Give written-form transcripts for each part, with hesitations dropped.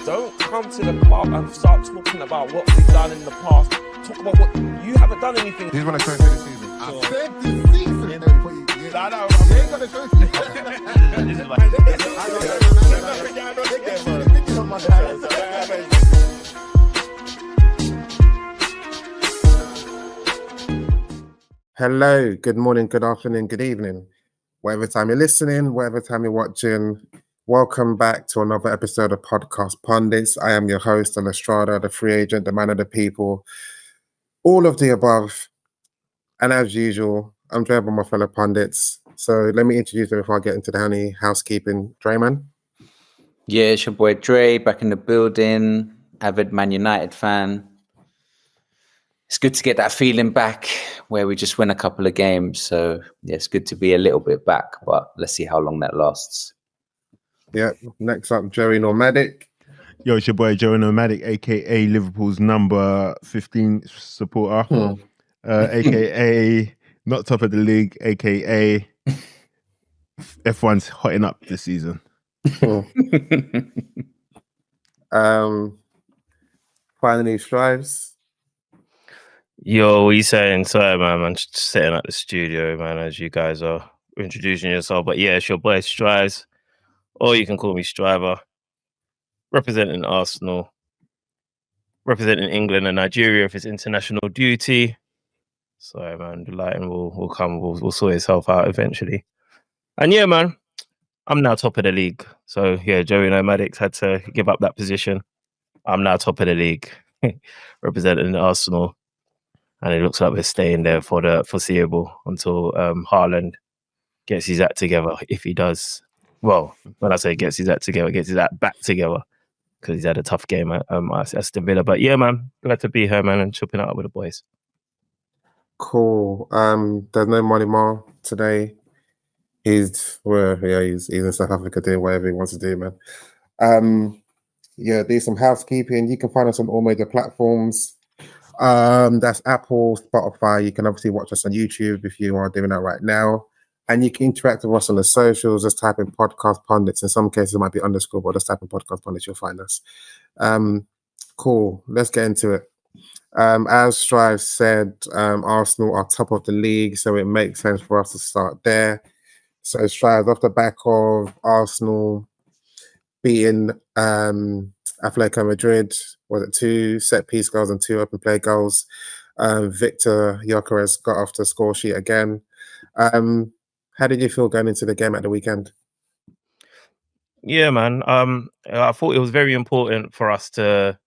Don't come to the club and start talking about what we've done in the past. Talk about what you haven't done anything. He's going to show this season. I said this season. You ain't going to show Hello, good morning, good afternoon, good evening. Whatever time you're listening, whatever time you're watching, welcome back to another episode of Podcast Pundits. I am your host, Lestrada, the free agent, the man of the people, all of the above. And as usual, I'm joined by my fellow pundits. So let me introduce them before I get into the honey housekeeping. Drayman? Yeah, it's your boy Dre, back in the building, avid Man United fan. It's good to get that feeling back where we just win a couple of games. So, yeah, it's good to be a little bit back, but let's see how long that lasts. Yeah, next up, Joey Nomadic. Yo, it's your boy Joey Nomadic, a.k.a. Liverpool's number 15 supporter, a.k.a. not top of the league, a.k.a. F1's hotting up this season. Finally, Strives. Yo, what you saying? Sorry, man. I'm just sitting at the studio, man, as you guys are introducing yourself. But yeah, it's your boy Strives, or you can call me Striver, representing Arsenal, representing England and Nigeria for its international duty. Sorry, man. The lighting will come. We'll sort itself out eventually. And yeah, man, I'm now top of the league. So yeah, Joey Nomadics had to give up that position. I'm now top of the league, representing Arsenal. And it looks like we're staying there for the foreseeable until Haaland gets his act together. If he does, well, when I say gets his act together, gets his act back together, because he's had a tough game at Aston Villa. But yeah, man, glad to be here, man, and chopping it up with the boys. Cool. There's no Money Mar today. He's in South Africa doing whatever he wants to do, man. Do some housekeeping. You can find us on all major platforms. That's Apple, Spotify. You can obviously watch us on YouTube if you are doing that right now. And you can interact with us on the socials. Just type in Podcast Pundits. In some cases, it might be underscore, but just type in Podcast Pundits, you'll find us. Cool. Let's get into it. As Strive said, Arsenal are top of the league, so it makes sense for us to start there. So Strive, off the back of Arsenal beating Atlético Madrid, was it 2 set-piece goals and 2 open play goals? Victor Gyökeres got off the score sheet again. How did you feel going into the game at the weekend? Yeah, man. I thought it was very important for us to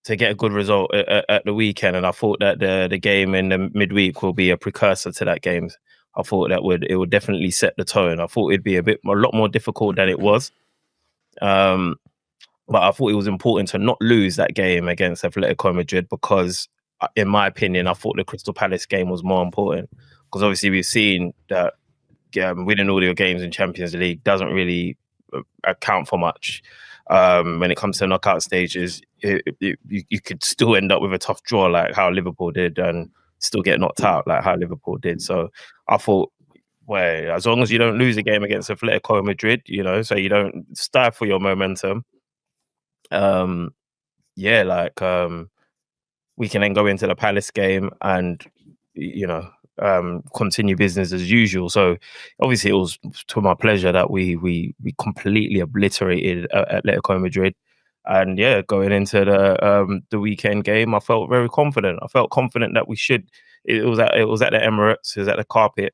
get a good result at the weekend, and I thought that the game in the midweek will be a precursor to that game. I thought that it would definitely set the tone. I thought it'd be a lot more difficult than it was. But I thought it was important to not lose that game against Atlético Madrid because, in my opinion, I thought the Crystal Palace game was more important. Because obviously we've seen that winning all your games in Champions League doesn't really account for much. When it comes to knockout stages, you could still end up with a tough draw like how Liverpool did and still get knocked out like how Liverpool did. So I thought, well, as long as you don't lose a game against Atlético Madrid, so you don't stifle your momentum, we can then go into the Palace game and, continue business as usual. So obviously it was to my pleasure that we completely obliterated Atlético Madrid. And yeah, going into the weekend game, I felt very confident. I felt confident that we should. It was at the Emirates. It was at the carpet.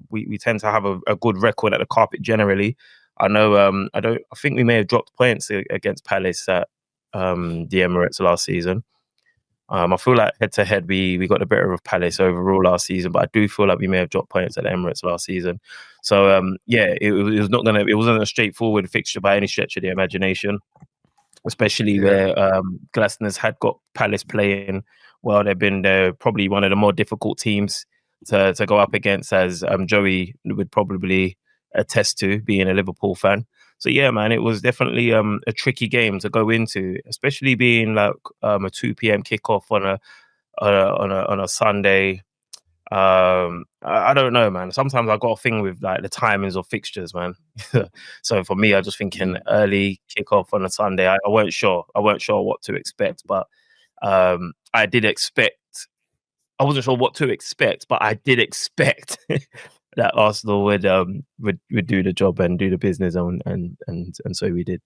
We tend to have a good record at the carpet generally. I know. I think we may have dropped points against Palace at the Emirates last season. I feel like head to head we got the better of Palace overall last season, but I do feel like we may have dropped points at the Emirates last season. So it wasn't a straightforward fixture by any stretch of the imagination, especially where Glaston's had got Palace playing well. They're probably one of the more difficult teams to go up against, as Joey would probably attest to, being a Liverpool fan. So yeah, man, it was definitely a tricky game to go into, especially being like a 2 p.m. kickoff on a Sunday. I don't know, man. Sometimes I got a thing with like the timings of fixtures, man. So for me, I was just thinking early kickoff on a Sunday. I weren't sure. I weren't sure what to expect, but I did expect. I wasn't sure what to expect, but I did expect that Arsenal would do the job and do the business, and so we did.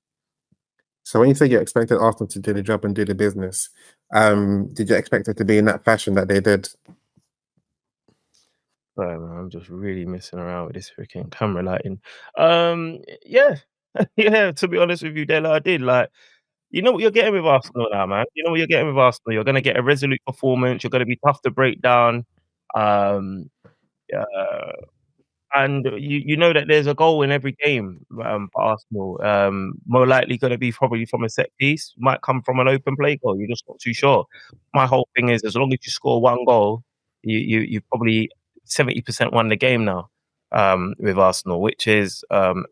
So when you say you expected Arsenal to do the job and do the business, did you expect it to be in that fashion that they did? Sorry, man, I'm just really messing around with this freaking camera lighting. Yeah, yeah. To be honest with you, Della, I did. Like, you know what you're getting with Arsenal now, man. You know what you're getting with Arsenal. You're going to get a resolute performance. You're going to be tough to break down. And you know that there's a goal in every game for Arsenal. More likely going to be probably from a set piece. Might come from an open play goal. You're just not too sure. My whole thing is, as long as you score one goal, you've probably 70% won the game now with Arsenal, which is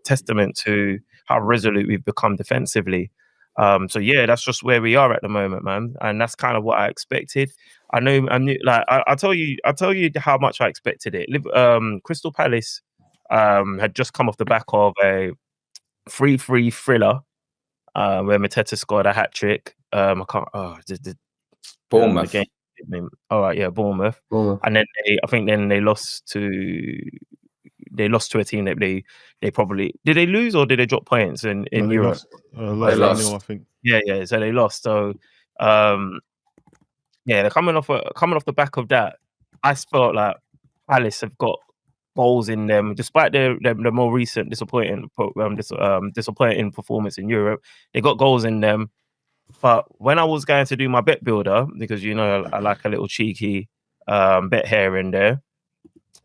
testament to how resolute we've become defensively. So yeah, that's just where we are at the moment, man, and that's kind of what I expected. I knew, like I'll tell you how much I expected it. Crystal Palace had just come off the back of a 3-3 thriller where Mateta scored a hat trick. I can't. Bournemouth. The game. All right, yeah, Bournemouth. And then they lost to. They lost to a team that they probably did. They lose or did they drop points in Europe? They lost. I think. Yeah. So they lost. So they're coming off the back of that. I felt like Palace have got goals in them, despite their more recent disappointing performance in Europe. They got goals in them. But when I was going to do my bet builder, because you know I like a little cheeky bet here and there,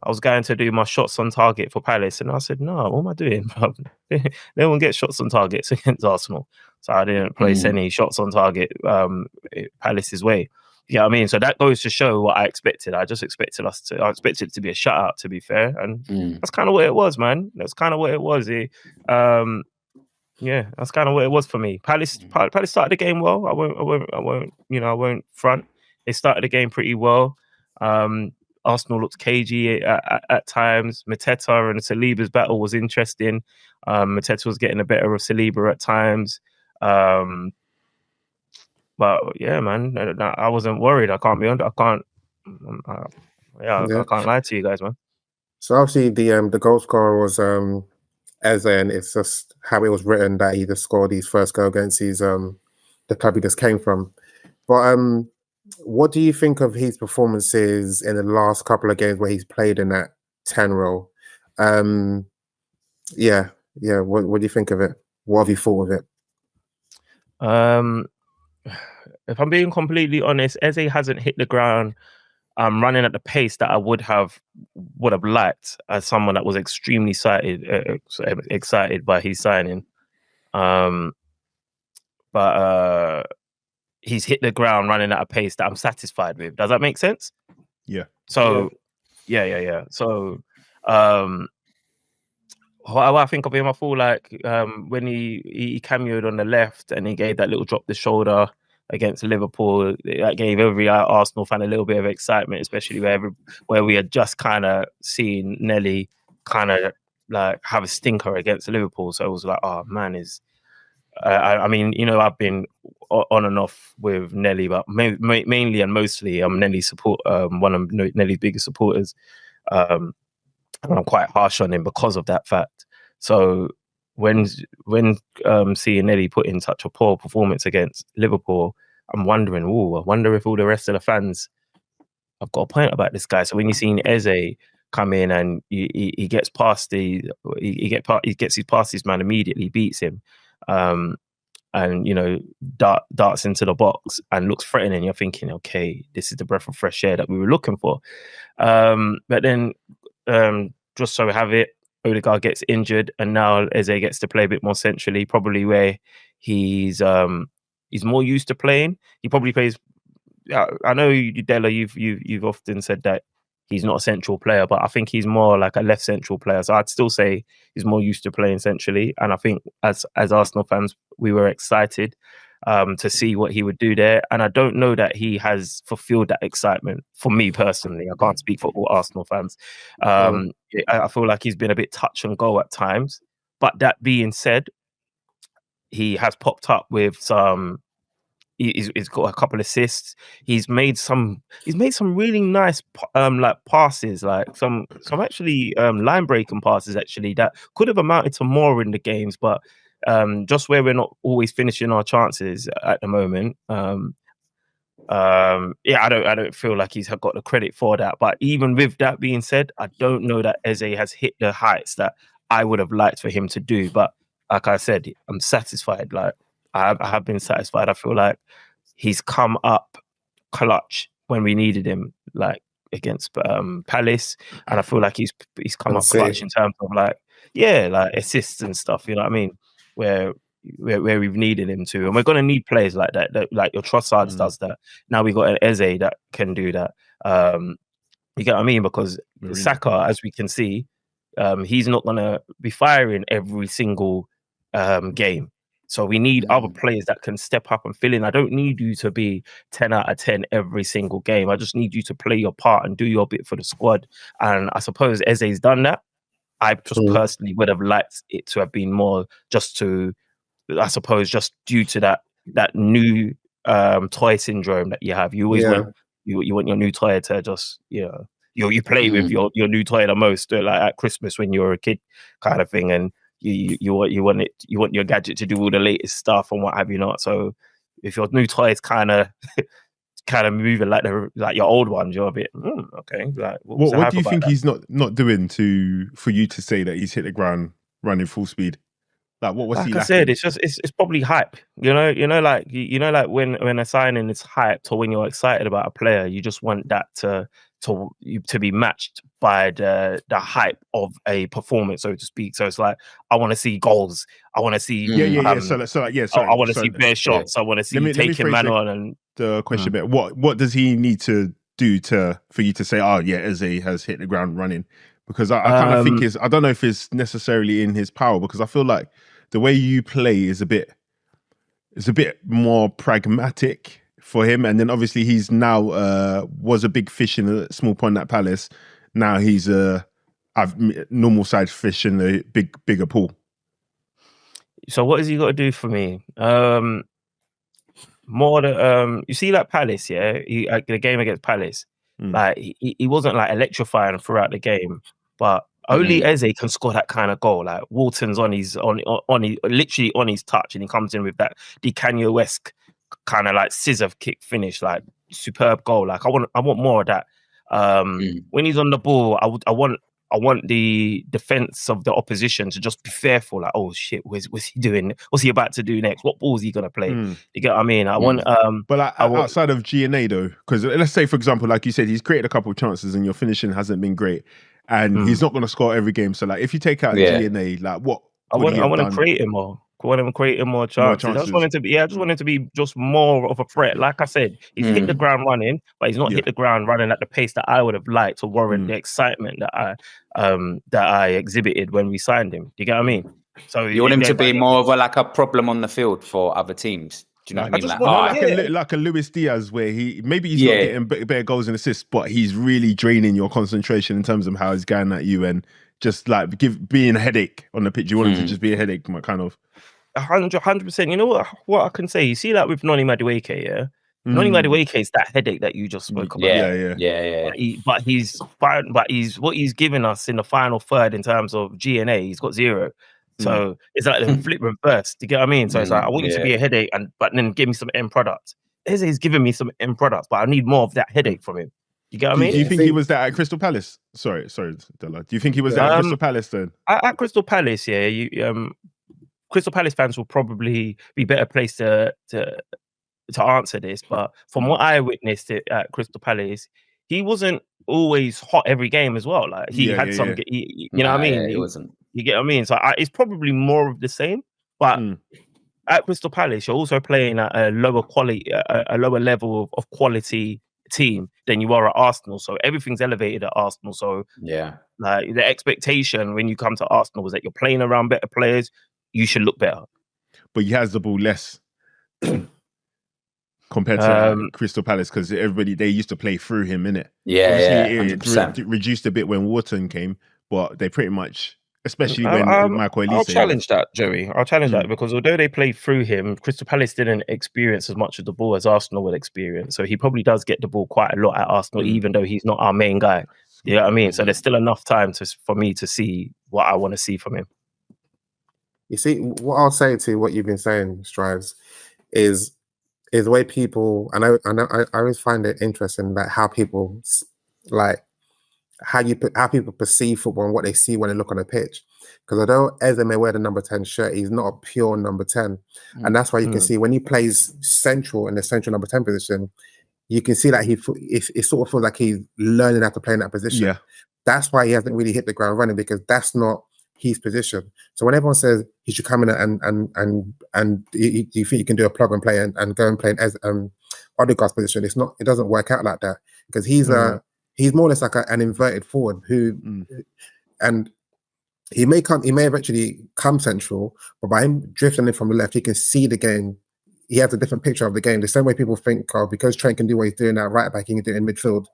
I was going to do my shots on target for Palace, and I said, "No, what am I doing? They won't get shots on targets against Arsenal." So I didn't place any shots on target Palace's way. Yeah, I mean, so that goes to show what I expected. I just expected I expected it to be a shutout, to be fair, and that's kind of what it was, man. That's kind of what it was. Yeah, that's kind of what it was for me. Palace started the game well. I won't front. They started the game pretty well. Arsenal looked cagey at times. Mateta and Saliba's battle was interesting. Mateta was getting the better of Saliba at times. But yeah, man, I wasn't worried. I can't lie to you guys, man. So obviously the goal scorer was Eze, and it's just how it was written that he just scored his first goal against his the club he just came from. But what do you think of his performances in the last couple of games where he's played in that 10 role? What do you think of it? What have you thought of it? If I'm being completely honest, Eze hasn't hit the ground running at the pace that I would have liked as someone that was extremely excited by his signing. But he's hit the ground running at a pace that I'm satisfied with. Does that make sense? Yeah. So, yeah. So, what I think of him, I feel like when he cameoed on the left and he gave that little drop the shoulder against Liverpool, that gave every Arsenal fan a little bit of excitement, especially where we had just kind of seen Nelly kind of like have a stinker against Liverpool. So it was like, oh man, I mean, you know, I've been on and off with Nelly, but mainly and mostly I'm Nelly's one of Nelly's biggest supporters. And I'm quite harsh on him because of that fact. So when seeing Nelly put in such a poor performance against Liverpool, I'm wondering, I wonder if all the rest of the fans have got a point about this guy. So when you're seeing Eze come in and he gets past he gets his passes man immediately, beats him, and you know darts into the box and looks threatening, you're thinking, okay, this is the breath of fresh air that we were looking for. But then just so have it, Odegaard gets injured, and now Eze gets to play a bit more centrally, probably where he's more used to playing. He probably plays. I know, Della, you've often said that he's not a central player, but I think he's more like a left central player. So I'd still say he's more used to playing centrally. And I think as Arsenal fans, we were excited. to see what he would do there. And I don't know that he has fulfilled that excitement for me personally. I can't speak for all Arsenal fans. I feel like he's been a bit touch and go at times. But that being said, he has popped up with some. He's got a couple assists. He's made some really nice like passes, like some actually line breaking passes actually that could have amounted to more in the games, but just where we're not always finishing our chances at the moment. I don't feel like he's got the credit for that. But even with that being said, I don't know that Eze has hit the heights that I would have liked for him to do. But like I said, I'm satisfied. Like I have been satisfied. I feel like he's come up clutch when we needed him, like against Palace, and I feel like he's come up clutch in terms of like assists and stuff. You know what I mean? Where we've needed him to, and we're gonna need players like that like your Trossard does that. Now we got an Eze that can do that. You get what I mean? Because Saka, as we can see, he's not gonna be firing every single game. So we need other players that can step up and fill in. I don't need you to be 10 out of 10 every single game. I just need you to play your part and do your bit for the squad. And I suppose Eze's done that. I just personally would have liked it to have been more just due to that new toy syndrome that you have. You always want you want your new toy to just, you play with your new toy the most, like at Christmas when you were a kid kind of thing. And you want your gadget to do all the latest stuff and what have you not. So if your new toy is kind of moving like your old ones, you're a bit okay. Like what do you think he's not doing for you to say that he's hit the ground running full speed? Like what was he lacking? I said, it's probably hype. Like when a signing is hyped or when you're excited about a player, you just want that to be matched by the hype of a performance, so to speak. So it's like, I want to see goals. I want to see I want to see bare shots. I want to see taking man on. And the question bit, what does he need to do for you to say, Eze has hit the ground running? Because I kind of think I don't know if it's necessarily in his power, because I feel like the way you play is a bit more pragmatic for him. And then obviously he's now was a big fish in a small pond at Palace. Now he's a normal sized fish in a bigger pool. So what has he got to do for me? More you see, like Palace, the game against Palace, like he wasn't like electrifying throughout the game, but only Eze can score that kind of goal. Like Walton's literally on his touch, and he comes in with that Di-Canio-esque kind of like scissor kick finish, like superb goal. Like I want more of that. When he's on the ball, I want the defense of the opposition to just be fearful. Like, oh shit, what's he doing? What's he about to do next? What ball is he gonna play? You get what I mean? I want. But like, outside of G&A though, because let's say for example, like you said, he's created a couple of chances and your finishing hasn't been great, and he's not gonna score every game. So like, if you take out G&A, like what? I want to create him more. I want him creating more chances. I just want him to be just more of a threat. Like I said, he's hit the ground running, but he's not hit the ground running at the pace that I would have liked to warrant the excitement that I exhibited when we signed him. Do you get what I mean? So you want him to be more of a problem on the field for other teams. Do you know what I mean? Like a Luis Diaz, where he's not getting better goals and assists, but he's really draining your concentration in terms of how he's going at you and just like being a headache on the pitch. You want him to just be a headache, kind of. 100%. You know what I can say? You see, like with Noni Madueke, Noni Madueke is that headache that you just spoke about. Yeah. But he's what he's given us in the final third in terms of G&A. He's got 0. So it's like the flip reverse. Do you get what I mean? So it's like, I want you to be a headache, but then give me some end products. Eze's giving me some end products, but I need more of that headache from him. You get what I mean? Do you think he was that at Crystal Palace? Sorry, Della. Do you think he was that at Crystal Palace then? At Crystal Palace, Crystal Palace fans will probably be better placed to answer this, but from what I witnessed at Crystal Palace, he wasn't always hot every game as well. Like he had some, you know what I mean? He wasn't. You get what I mean? So it's probably more of the same. But at Crystal Palace, you're also playing at a lower level of quality team than you are at Arsenal. So everything's elevated at Arsenal. So like the expectation when you come to Arsenal was that you're playing around better players. You should look better. But he has the ball less compared to like, Crystal Palace, because they used to play through him, innit? Yeah, Obviously, yeah, it reduced a bit when Wharton came, but they pretty much, especially when Michael Elise. I'll challenge that, Joey. I'll challenge that because although they played through him, Crystal Palace didn't experience as much of the ball as Arsenal would experience. So he probably does get the ball quite a lot at Arsenal, even though he's not our main guy. You know what I mean? So there's still enough time for me to see what I want to see from him. You see, what I'll say to what you've been saying, Strives, is the way people, and I always find it interesting that how people like how people perceive football and what they see when they look on a pitch. Because although Eze may wear the number 10 shirt, he's not a pure number 10, and that's why you can see when he plays central in the central number 10 position, you can see that it sort of feels like he's learning how to play in that position. Yeah, that's why he hasn't really hit the ground running, because that's not his position. So when everyone says he should come in and you think you can do a plug and play and go and play as Odegaard's position, it doesn't work out like that, because he's more or less like an inverted forward who and he may eventually come central, but by him drifting in from the left, he can see the game. He has a different picture of the game. The same way people think, because Trent can do what he's doing at right back, he can do it in midfield.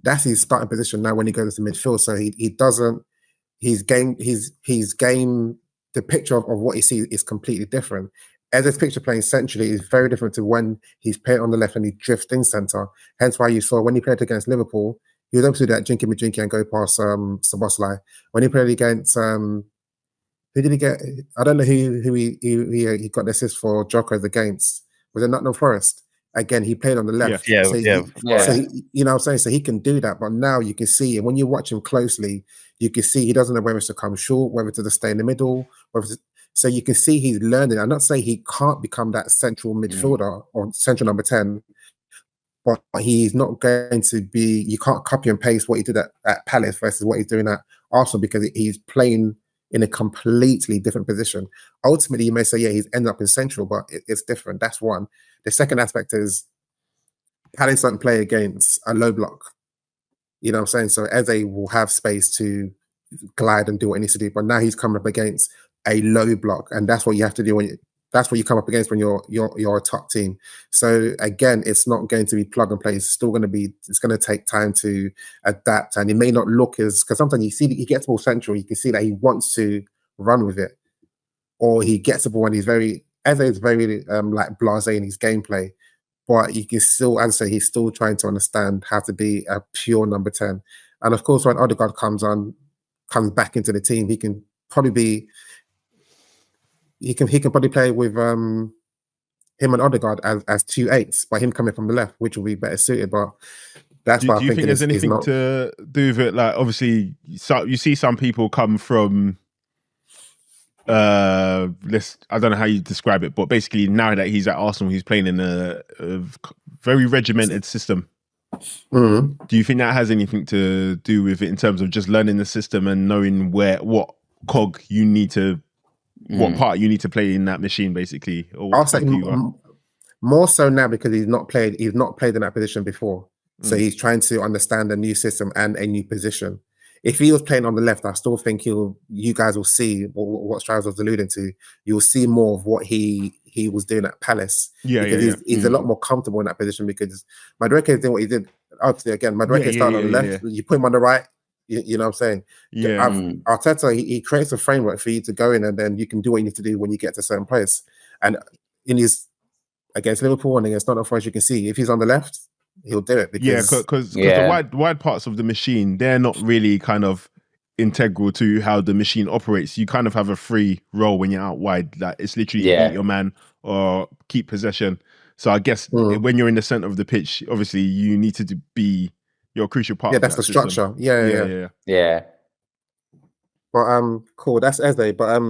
That's his starting position now when he goes into midfield. So he doesn't. His game, the picture of what he sees is completely different. Eze's picture playing centrally is very different to when he's playing on the left and he drifts in centre. Hence why you saw when he played against Liverpool, he was able to do that jinky and go past Szoboszlai. When he played against who did he get? I don't know who he got the assist for Gyökeres against. Was it Nottingham Forest? Again, he played on the left. Yeah. So you know what I'm saying? So he can do that. But now you can see, and when you watch him closely, you can see he doesn't know whether to come short, whether to stay in the middle. So you can see he's learning. I'm not saying he can't become that central midfielder or central number 10, but he's not going to be, you can't copy and paste what he did at Palace versus what he's doing at Arsenal, because he's playing in a completely different position. Ultimately, you may say, yeah, he's ended up in central, but it's different. That's one. The second aspect is Palace don't play against a low block. You know what I'm saying? So Eze will have space to glide and do what he needs to do, but now he's coming up against a low block, and that's what you have to do that's what you come up against when you're a top team. So again, it's not going to be plug and play. It's going to take time to adapt, and it may not look because sometimes you see that he gets more central. You can see that he wants to run with it, or he gets the ball and Eze is very like blasé in his gameplay, but you can still, as I say, he's still trying to understand how to be a pure number 10. And of course, when Odegaard comes back into the team, he can probably be. He can probably play with him and Odegaard as 2 8s, by him coming from the left, which will be better suited. But that's why I think there's anything to do with it? Like, obviously, you see some people come from I don't know how you describe it, but basically now that he's at Arsenal, he's playing in a very regimented system. Mm-hmm. Do you think that has anything to do with it in terms of just learning the system and knowing what cog you need to? What part you need to play in that machine, basically? Or I'll say more so now, because he's not played in that position before. So he's trying to understand a new system and a new position. If he was playing on the left, I still think you guys will see what Strives was alluding to. You'll see more of what he was doing at Palace. He's a lot more comfortable in that position, because Madueke is doing what he did. Obviously, again, Madueke started on the left. You put him on the right. You know what I'm saying? Yeah. Arteta, he creates a framework for you to go in, and then you can do what you need to do when you get to a certain place. And in his against Liverpool and against Nottingham Forest, you can see if he's on the left, he'll do it. Because the wide parts of the machine, they're not really kind of integral to how the machine operates. You kind of have a free role when you're out wide. Like, it's literally beat your man or keep possession. So I guess when you're in the center of the pitch, obviously you need to be your crucial part. Yeah, that's the system. structure. Yeah. But cool. That's Eze. But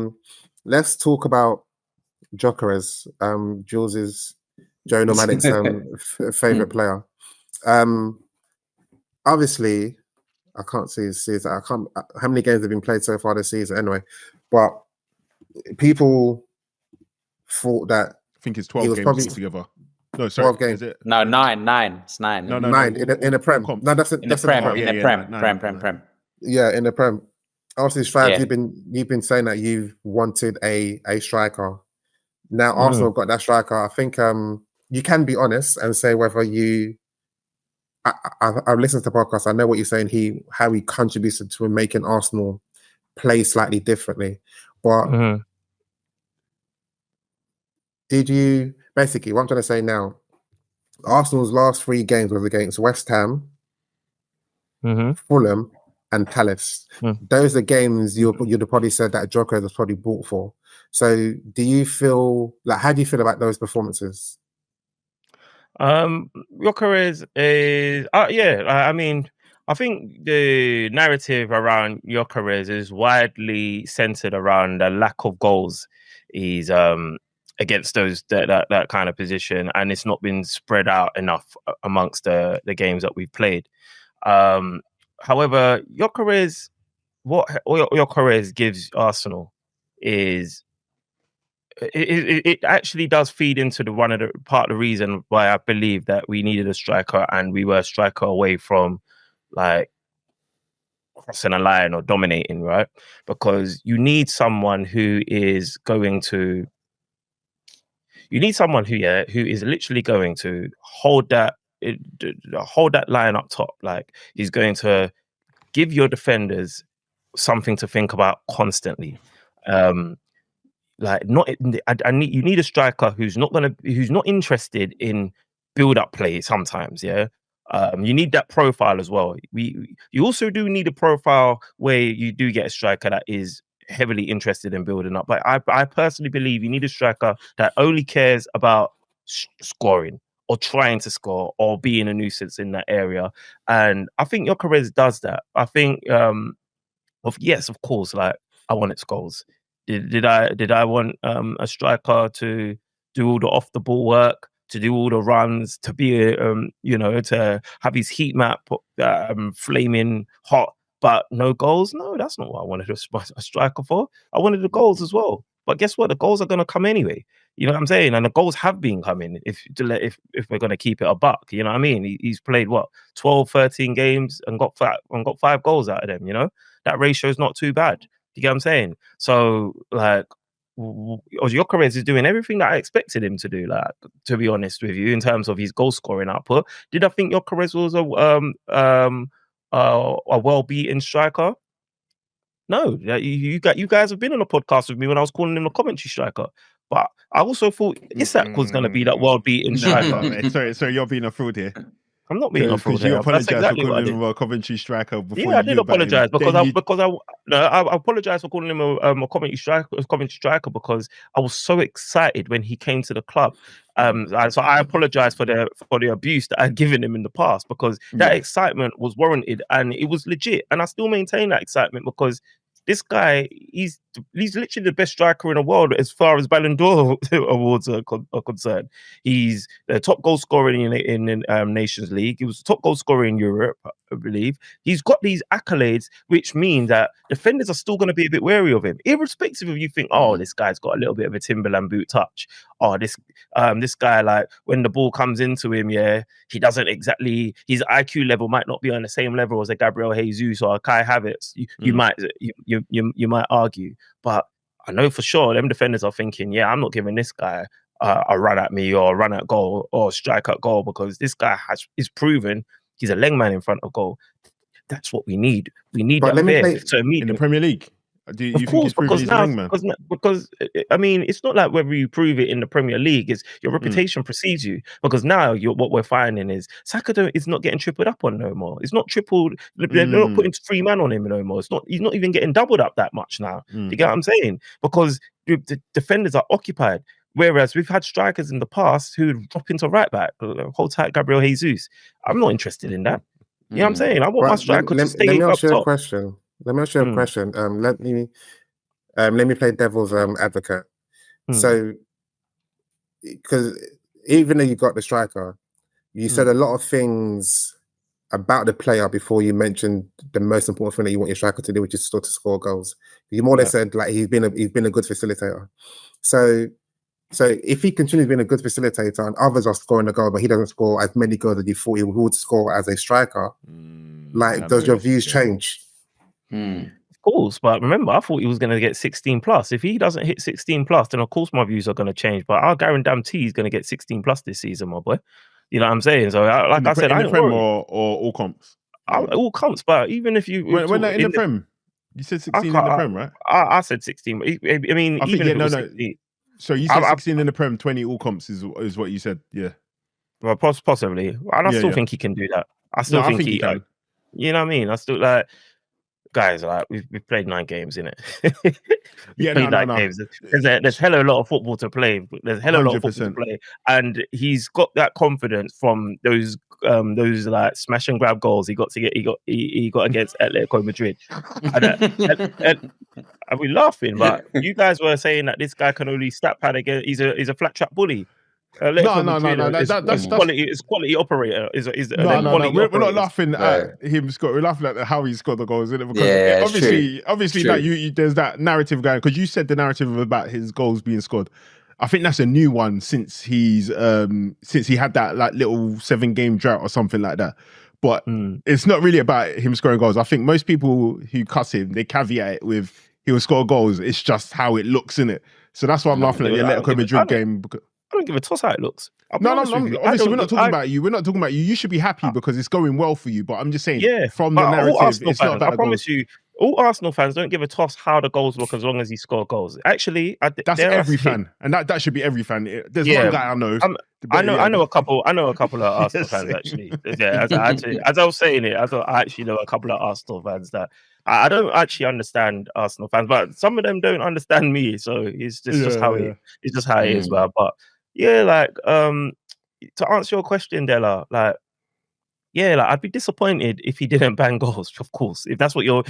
let's talk about Gyökeres, Jules's Joe Nomadic's favorite player. Obviously, I can't see his season. How many games have been played so far this season? Anyway, but people thought that I think it's 12 games together. No, sorry. 12 games. Is it? No, 9. It's 9. No, 9 in the Prem. No, that's in the Prem. Yeah, in the Prem. Obviously, Strives, you've been saying that you've wanted a striker Now Arsenal got that striker. I think you can be honest and say whether you. I've listened to the podcast. I know what you're saying. How he contributed to making Arsenal play slightly differently. But did you basically? What I'm trying to say now, Arsenal's last 3 games was against West Ham, Fulham, and Palace. Those are games you'd have probably said that Gyökeres was probably bought for. So, do you feel like? How do you feel about those performances? Gyökeres is I mean, I think the narrative around Gyökeres is widely centered around the lack of goals he's against that kind of position, and it's not been spread out enough amongst the games that we've played. However, what Gyökeres gives Arsenal is it actually does feed into part of the reason why I believe that we needed a striker and we were a striker away from like crossing a line or dominating, right? Because you need someone who is going to who is literally going to hold that line up top. Like, he's going to give your defenders something to think about constantly. You need a striker who's not interested in build-up play sometimes. Yeah, you need that profile as well. You also do need a profile where you do get a striker that is heavily interested in building up. But I personally believe you need a striker that only cares about scoring or trying to score or being a nuisance in that area. And I think Gyökeres does that. I think, of course, like, I wanted goals. Did I want a striker to do all the off the ball work, to do all the runs, to be to have his heat map flaming hot, but no goals? No, that's not what I wanted a striker for. I wanted the goals as well. But guess what? The goals are going to come anyway. You know what I'm saying? And the goals have been coming if we're going to keep it a buck. You know what I mean? He's played 12, 13 games and got 5 goals out of them. You know, that ratio is not too bad. You get what I'm saying? So, like, Gyökeres is doing everything that I expected him to do, like, to be honest with you, in terms of his goal scoring output. Did I think Gyökeres was a well-beaten striker? No. You guys have been on a podcast with me when I was calling him a commentary striker. But I also thought Isak was going to be that well-beaten striker. Sorry, you're being a fraud here. I'm not being a fraud. You apologise for calling him a Coventry striker before. Yeah, I did apologise because I apologise for calling him a Coventry striker because I was so excited when he came to the club. So I apologise for the abuse that I'd given him in the past, because that excitement was warranted and it was legit, and I still maintain that excitement because this guy, he's literally the best striker in the world as far as Ballon d'Or awards are concerned. He's the top goal scorer in Nations League. He was the top goal scorer in Europe, I believe. He's got these accolades, which mean that defenders are still going to be a bit wary of him, irrespective of you think, oh, this guy's got a little bit of a Timberland boot touch. Oh, this guy, like, when the ball comes into him, he doesn't exactly, his IQ level might not be on the same level as a Gabriel Jesus or a Kai Havertz. You might argue, but I know for sure them defenders are thinking, I'm not giving this guy a run at me or a run at goal or strike at goal, because this guy is proven he's a leg man in front of goal. That's what we need. We need that in the Premier League. Do you think he's proven he's a leg man? Because I mean, it's not like whether you prove it in the Premier League, is your reputation precedes you. Because now what we're finding is Saka is not getting tripled up on no more. It's not tripled. They're not putting 3 man on him no more. He's not even getting doubled up that much now. You get what I'm saying? Because the defenders are occupied. Whereas we've had strikers in the past who drop into right back, hold tight Gabriel Jesus. I'm not interested in that. You know what I'm saying? I want my striker to stay up top. Let me ask you a question. Let me play devil's advocate. So, because even though you got the striker, you said a lot of things about the player before you mentioned the most important thing that you want your striker to do, which is still to score goals. You more or less said, like, he's been a good facilitator. So if he continues being a good facilitator and others are scoring a goal, but he doesn't score as many goals as you thought he would score as a striker, does your views change? course, but remember, I thought he was going to get 16 plus. If he doesn't hit 16 plus, then of course my views are going to change. But I'll guarantee he's going to get 16 plus this season, my boy. You know what I'm saying? So, like I said, in I the don't Prem worry. or all comps. All comps, but even if you When they're in the Prem, you said 16 in the Prem, right? I said 16. I mean, even if it was 16, So you said 16 in the Prem, 20 all comps is what you said. Yeah. well, possibly, and I still think he can do that. I still think he can. You know what I mean? I still like. Guys, like we've played 9 games in it. Games. There's hella a lot of football to play. There's hella a lot of football to play, and he's got that confidence from those like smash and grab goals he got against Atlético Madrid. And we laughing, but you guys were saying that this guy can only stat pad against. He's a flat trap bully. No. That's quality operator. We're not laughing at him, Scott. We're laughing at how he scored the goals, isn't it? Because obviously, that there's that narrative going. Because you said the narrative about his goals being scored. I think that's a new one since he had that like little 7-game drought or something like that. But it's not really about him scoring goals. I think most people who cuss him, they caveat it with he will score goals. It's just how it looks, innit? So that's why I'm laughing at the Atlético Madrid game. I don't give a toss how it looks. No. Obviously, we're not talking about you. We're not talking about you. You should be happy because it's going well for you. But I'm just saying, from the narrative, it's not about. I promise you, all Arsenal fans don't give a toss how the goals look as long as he score goals. Actually, that's every fan, and that should be every fan. There's one guy I know. I know a couple of Arsenal fans actually. Yeah, as I was saying it, I actually know a couple of Arsenal fans that I don't actually understand Arsenal fans, but some of them don't understand me. So it's just how it is, man. But yeah, like to answer your question, Della, like. Yeah, like I'd be disappointed if he didn't bang goals. Of course, if that's what you're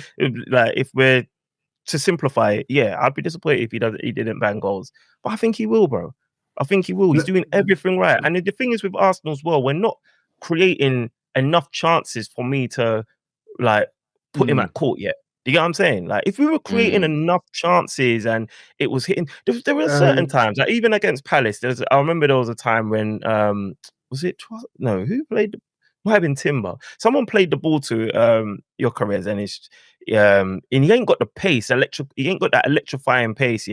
like, if we're to simplify it, yeah, I'd be disappointed if he didn't bang goals. But I think he will, bro. I think he will. He's doing everything right. And the thing is with Arsenal as well, we're not creating enough chances for me to like put him at court yet. Do you get what I'm saying? Like if we were creating enough chances and it was hitting, there were certain times, like even against Palace. I remember there was a time when who played? Might have been Timber. Someone played the ball to Gyökeres and he ain't got the pace, he ain't got that electrifying pace,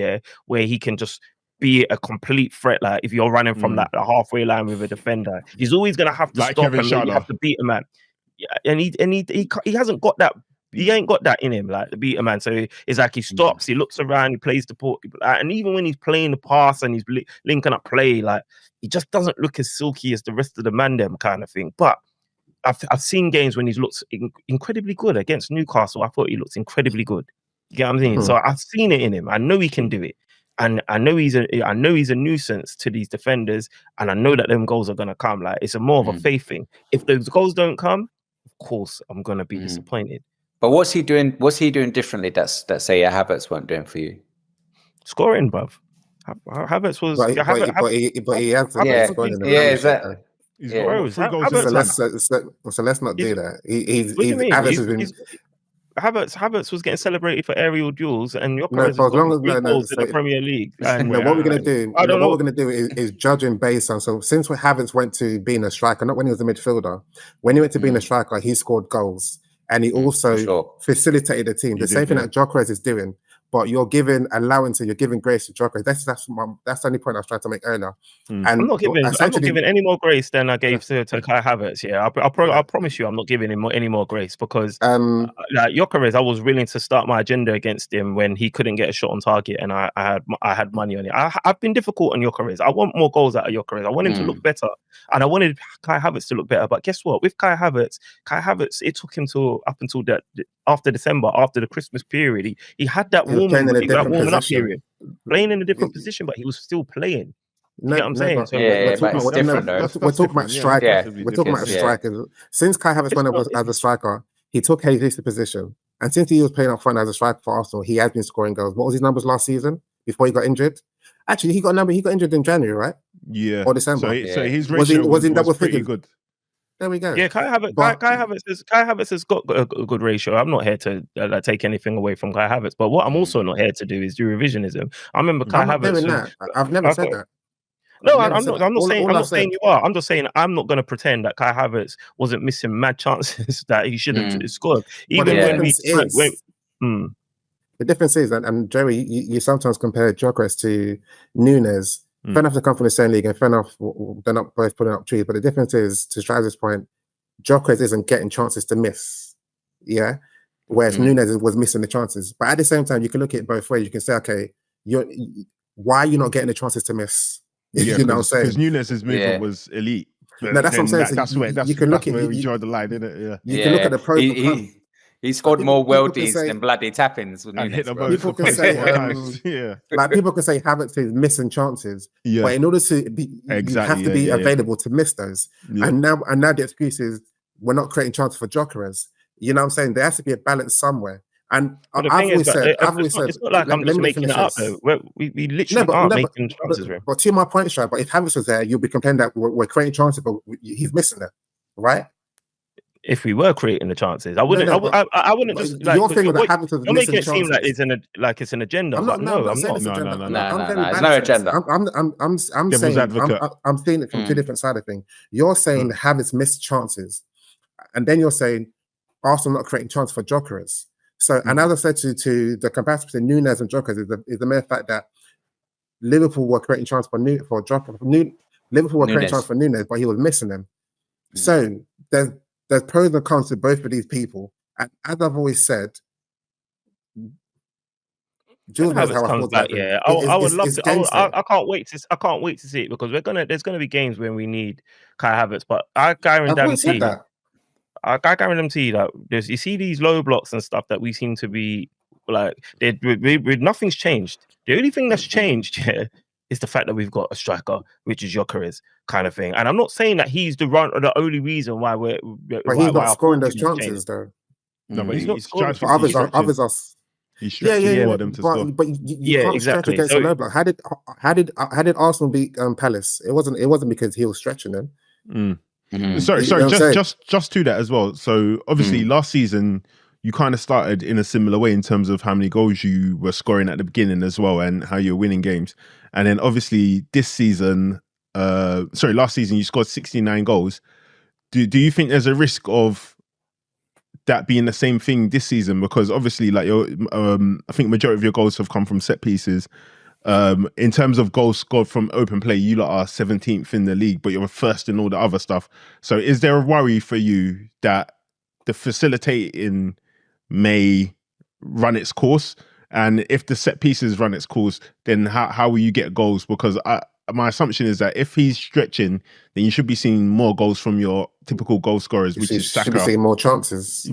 where he can just be a complete threat. Like if you're running from that halfway line with a defender, he's always gonna have to stop and you have to beat a man. Yeah, and he hasn't got that. He ain't got that in him, like the beat a man. So it's like he stops, he looks around, he plays the ball, and even when he's playing the pass and he's linking up play, like he just doesn't look as silky as the rest of the man, them kind of thing. But I've seen games when he's looked incredibly good against Newcastle. I thought he looked incredibly good. You get what I'm saying? So I've seen it in him. I know he can do it, and I know he's a nuisance to these defenders, and I know that them goals are gonna come. Like it's more of a faith thing. If those goals don't come, of course I'm gonna be disappointed. But what's he doing? What's he doing differently? That say Havertz weren't doing for you? Scoring, bruv. Havertz was. But he has scored in the exactly. So let's not do that. Havertz was getting celebrated for aerial duels, and Gyökeres goals in the Premier League. And what we're gonna do? What we're gonna do is judge him based on. So since Havertz went to being a striker, not when he was a midfielder, when he went to being a striker, he scored goals, and he also facilitated the team. The same thing that Gyökeres is doing. But you're giving grace to Gyökeres. That's the only point I was trying to make earlier. And I'm not giving any more grace than I gave to Kai Havertz. Yeah, I promise you, I'm not giving him any more grace because like Gyökeres, I was willing to start my agenda against him when he couldn't get a shot on target, and I had money on it. I've been difficult on Gyökeres. I want more goals out of Gyökeres. I want him to look better, and I wanted Kai Havertz to look better. But guess what? With Kai Havertz, it took him up until that after December, after the Christmas period, he had that warming up period, playing in a different position, but he was still playing. You know what I'm saying? We're talking about strikers. We're talking about strikers. Since Kai Havertz went up as a striker, he took his position, and since he was playing up front as a striker for Arsenal, he has been scoring goals. What was his numbers last season before he got injured? Actually, he got injured in January, right? Yeah, or December. So his ratio was pretty good. There we go. Yeah, Kai Havertz has got a good ratio. I'm not here to take anything away from Kai Havertz, but what I'm also not here to do is do revisionism. I remember Kai Havertz. I've never said that. No, I'm not saying you are. I'm just saying I'm not going to pretend that Kai Havertz wasn't missing mad chances that he should have scored. Even when The difference is, and Jerry, you sometimes compare Gyökeres to Núñez. Fair enough to come from the same league, and fair enough they're not both putting up trees. But the difference is, to Straz's point, Gyökeres isn't getting chances to miss. Yeah. Whereas Núñez was missing the chances. But at the same time, you can look at it both ways. You can say, okay, why are you not getting the chances to miss? Yeah, you know what I'm saying? Because Núñez's movement was elite. No, that's what I'm saying. That's where we draw the line, isn't it? Yeah. You can look at the pros and cons. He scored more people worldies say- than bloody tap-ins. With And hit the Núñez, boat bro. People for can say, 24 times. Yeah. Like people can say Havertz is missing chances, Yeah. but in order to be, Exactly, you have to be yeah. available to miss those. Yeah. And now the excuse is we're not creating chances for Gyökeres. You know what I'm saying? There has to be a balance somewhere. And But I've the thing always is, said, it's not like I'm just making it up. Though. We literally aren't making chances. But to my point, Shai, but if Havertz was there, you'll be complaining that we're creating chances, but he's missing them, right? If we were creating the chances, I wouldn't. I wouldn't just. Like, your thing that Havertz was you're making it seem like chances. it's an agenda. I'm But not. no, I'm saying not. it's agenda. No. I'm very There's no balanced. agenda. I'm Devil's saying advocate. I'm seeing it from two different sides of things. You're saying Havertz missed chances, and then you're saying Arsenal not creating chances for Gyökeres. So, and as I said to the comparison between Núñez and Gyökeres is the mere fact that Liverpool were creating chances for Gyökeres. Liverpool were creating chances for Núñez, but he was missing them. So there's pros and cons to both of these people, and as I've always said, Jules knows how I feel about it. Yeah, I would love to. I can't wait to. I can't wait to see it because there's gonna be games when we need Kai Havertz, but I guarantee that. I guarantee that you see these low blocks and stuff that we seem to be like. Nothing's changed. The only thing that's changed here is the fact that we've got a striker, which is Gyökeres, kind of thing. And I'm not saying that he's the only reason why we're. But he's not scoring those chances, though. No, but he's not scoring. Others are. He's stretching for them to but, score. But you can't exactly. stretch against a low block. How did Arsenal beat Palace? It wasn't because he was stretching them. Sorry, You know what I'm just to that as well. So obviously last season you kind of started in a similar way in terms of how many goals you were scoring at the beginning as well and how you're winning games. And then obviously this season, last season you scored 69 goals. Do you think there's a risk of that being the same thing this season? Because obviously, like I think majority of your goals have come from set pieces. In terms of goals scored from open play, you lot are 17th in the league, but you're first in all the other stuff. So is there a worry for you that the facilitating may run its course? And if the set pieces run its course, then how will you get goals? Because my assumption is that if he's stretching, then you should be seeing more goals from your typical goal scorers, which is Saka. Should be seeing more chances.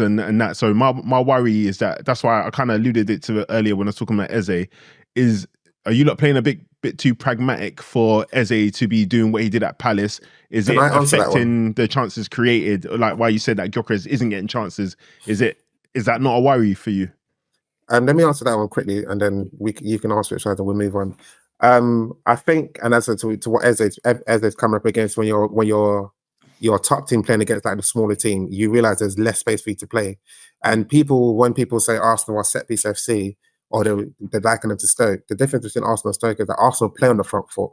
And that. So my worry is that's why I kind of alluded it to it earlier when I was talking about Eze. Are you lot playing a bit too pragmatic for Eze to be doing what he did at Palace? Is it affecting the chances created? Like why you said that Gyökeres isn't getting chances? Is that not a worry for you? Let me answer that one quickly, and then you can answer it, Shad, and we'll move on. I think, and as to what Eze's coming up against when you're top team playing against like the smaller team, you realise there's less space for you to play. And when people say Arsenal are set piece FC, or they're liking them to Stoke, the difference between Arsenal and Stoke is that Arsenal play on the front foot.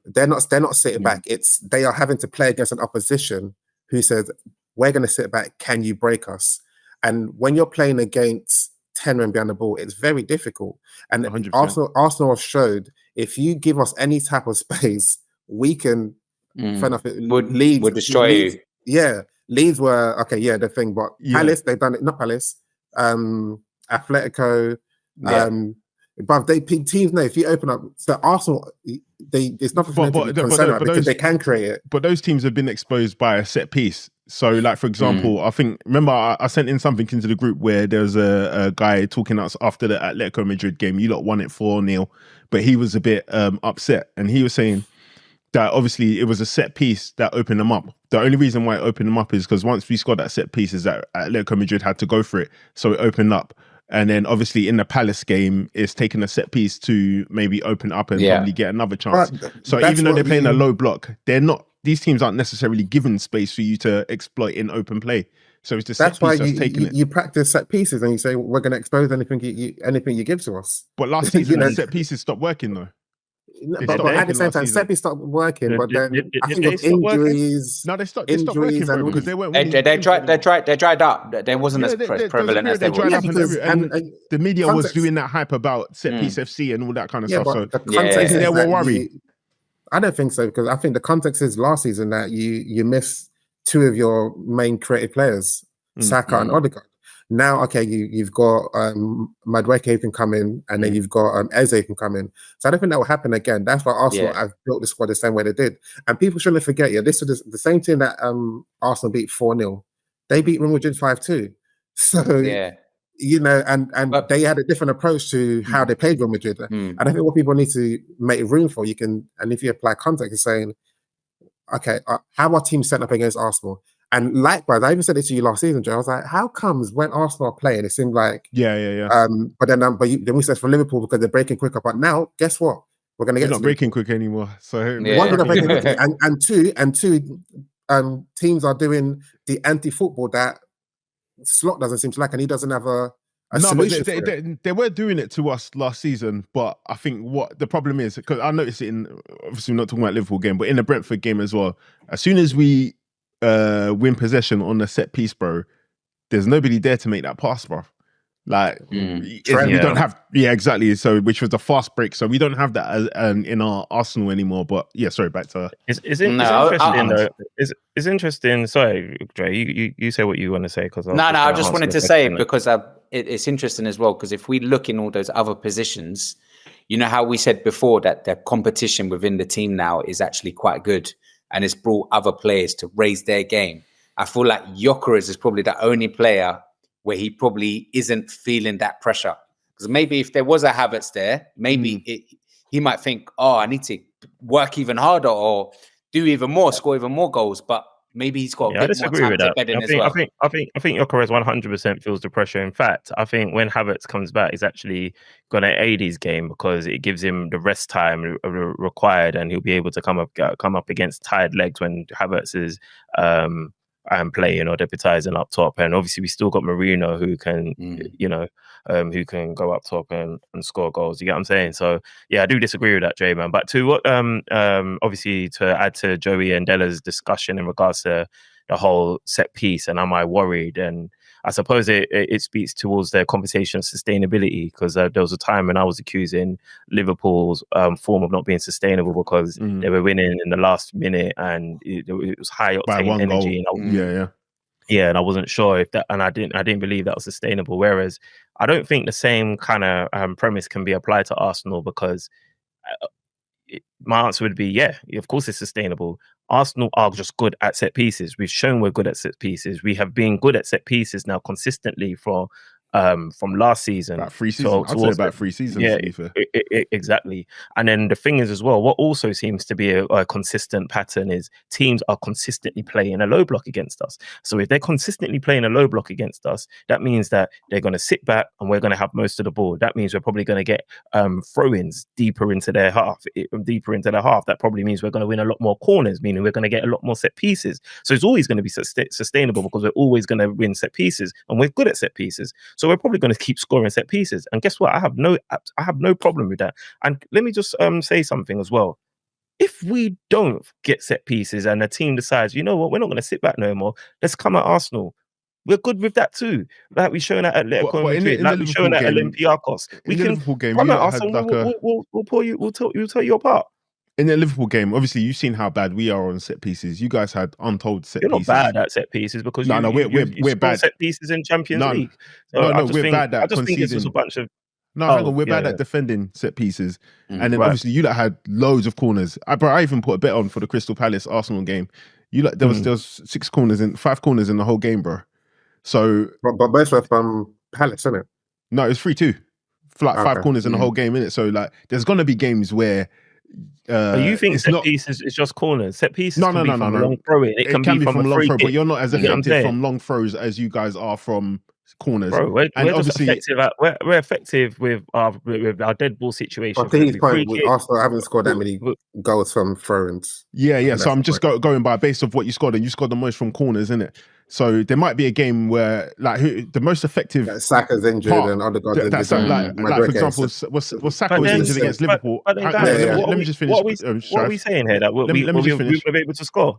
They're not sitting back. They are having to play against an opposition who says, we're going to sit back, can you break us? And when you're playing against 10 men behind the ball, it's very difficult. And 100%. Arsenal have showed if you give us any type of space, we can Leeds would destroy you. Yeah. Leeds were the thing, but Palace, they've done it, not Palace, Atlético, but teams know if you open up, so Arsenal, it's nothing for them to be concerned about because they can create it. But those teams have been exposed by a set piece. So, like for example, remember I sent in something into the group where there was a guy talking us after the Atlético Madrid game. You lot won it 4-0, but he was a bit upset, and he was saying that obviously it was a set piece that opened them up. The only reason why it opened them up is because once we scored that set piece, is that Atlético Madrid had to go for it, so it opened up. And then obviously in the Palace game, it's taking a set piece to maybe open up and probably get another chance. So even though they're playing a low block, these teams aren't necessarily given space for you to exploit in open play. So it's the set piece that's taking it. You practice set pieces and you say, we're going to expose anything you give to us. But last season, set pieces stopped working though. But at the same time, season. Seppi stopped working. But then I think they with stop working? injuries, No, they stopped working, bro, because they weren't winning. They dried up. They wasn't as prevalent as they were. And the media was context- doing that hype about set piece FC and all that kind of yeah, stuff. but So the context is they were that worried. I don't think so, because I think the context is last season that you missed two of your main creative players, Saka and Odegaard. Now, okay, you've got Madueke who can come in, and then you've got Eze who can come in. So I don't think that will happen again. That's why Arsenal have built the squad the same way they did. And people shouldn't forget, this is the same team that Arsenal beat 4-0. They beat Real Madrid 5-2. So, but they had a different approach to how they played Real Madrid. And I think what people need to make room for, and if you apply context, is saying, okay, how are teams set up against Arsenal? And likewise, I even said it to you last season, Joe. I was like, how comes when Arsenal are playing, it seemed like but then we said for Liverpool because they're breaking quicker. But now, guess what? We're going to get not breaking quick anymore. So one, we're not breaking quick, and two, teams are doing the anti-football that Slot doesn't seem to like, and he doesn't have a solution for it. They were doing it to us last season, but I think what the problem is, because I noticed it in, obviously we're not talking about Liverpool game, but in the Brentford game as well. As soon as we win possession on the set piece, bro, there's nobody there to make that pass, bro. Like we don't have, exactly. So which was the fast break. So we don't have that in our arsenal anymore. But sorry, back to it's interesting though. It's interesting. Sorry, Dre, you say what you want to say because I just wanted to say because it's interesting as well, because if we look in all those other positions, you know how we said before that the competition within the team now is actually quite good, and it's brought other players to raise their game. I feel like Gyökeres is probably the only player where he probably isn't feeling that pressure. Because maybe if there was a Havertz there, maybe he might think, I need to work even harder or do even more, score even more goals. But maybe he's got a bit more time to bed in as well. I think Gyökeres 100% feels the pressure. In fact, I think when Havertz comes back, he's actually going to aid his game because it gives him the rest time required, and he'll be able to come up against tired legs when Havertz is playing or deputizing up top. And obviously we still got Marino who can who can go up top and score goals. You get what I'm saying? So I do disagree with that, Jay, man. But to what obviously to add to Joey and Della's discussion in regards to the whole set piece and am I worried, and I suppose it speaks towards their conversation of sustainability, because there was a time when I was accusing Liverpool's form of not being sustainable because they were winning in the last minute and it was high octane energy. And I wasn't sure if that, and I didn't believe that was sustainable. Whereas I don't think the same kind of premise can be applied to Arsenal, because my answer would be, of course it's sustainable. Arsenal are just good at set pieces. We've shown we're good at set pieces. We have been good at set pieces now consistently from last season. About 3 seasons. I'd say about 3 seasons. Yeah, exactly. And then the thing is as well, what also seems to be a consistent pattern is teams are consistently playing a low block against us. So if they're consistently playing a low block against us, that means that they're going to sit back and we're going to have most of the ball. That means we're probably going to get throw-ins deeper into their half. That probably means we're going to win a lot more corners, meaning we're going to get a lot more set pieces. So it's always going to be sustainable because we're always going to win set pieces, and we're good at set pieces. So we're probably going to keep scoring set pieces. And guess what? I have no problem with that. And let me just say something as well. If we don't get set pieces and the team decides, you know what, we're not going to sit back no more, let's come at Arsenal. We're good with that too. Like we've shown at Atlético Madrid, like we've shown at Olympiacos. We can come at us and we'll tell you apart. In the Liverpool game, obviously you've seen how bad we are on set pieces. You guys had untold set pieces. You're not bad at set pieces because we're bad set pieces in Champions League. So we're bad at conceding. I just think it's just a bunch of we're bad at defending set pieces. And then obviously you had loads of corners. I even put a bet on for the Crystal Palace Arsenal game. There was 5 corners in the whole game, bro. So but both were from Palace, isn't it? No, it was 3-2. Like 5 corners in the whole game, innit? So like there's gonna be games where you think set pieces is just corners? Set pieces no. long throwing. It can be from long throw, but you're not as effective from long throws as you guys are from corners. Bro, we're just effective we're effective with our dead ball situation. I think his point with Arsenal haven't scored that many goals from throw-ins. Yeah. So I'm just going by based off what you scored, and you scored the most from corners, innit? So there might be a game where the most effective Saka's injured and Odegaard's injured. That's like for example, was Saka was injured against Liverpool. But then, guys, Let me just finish. What are we saying here? That we will be able to score?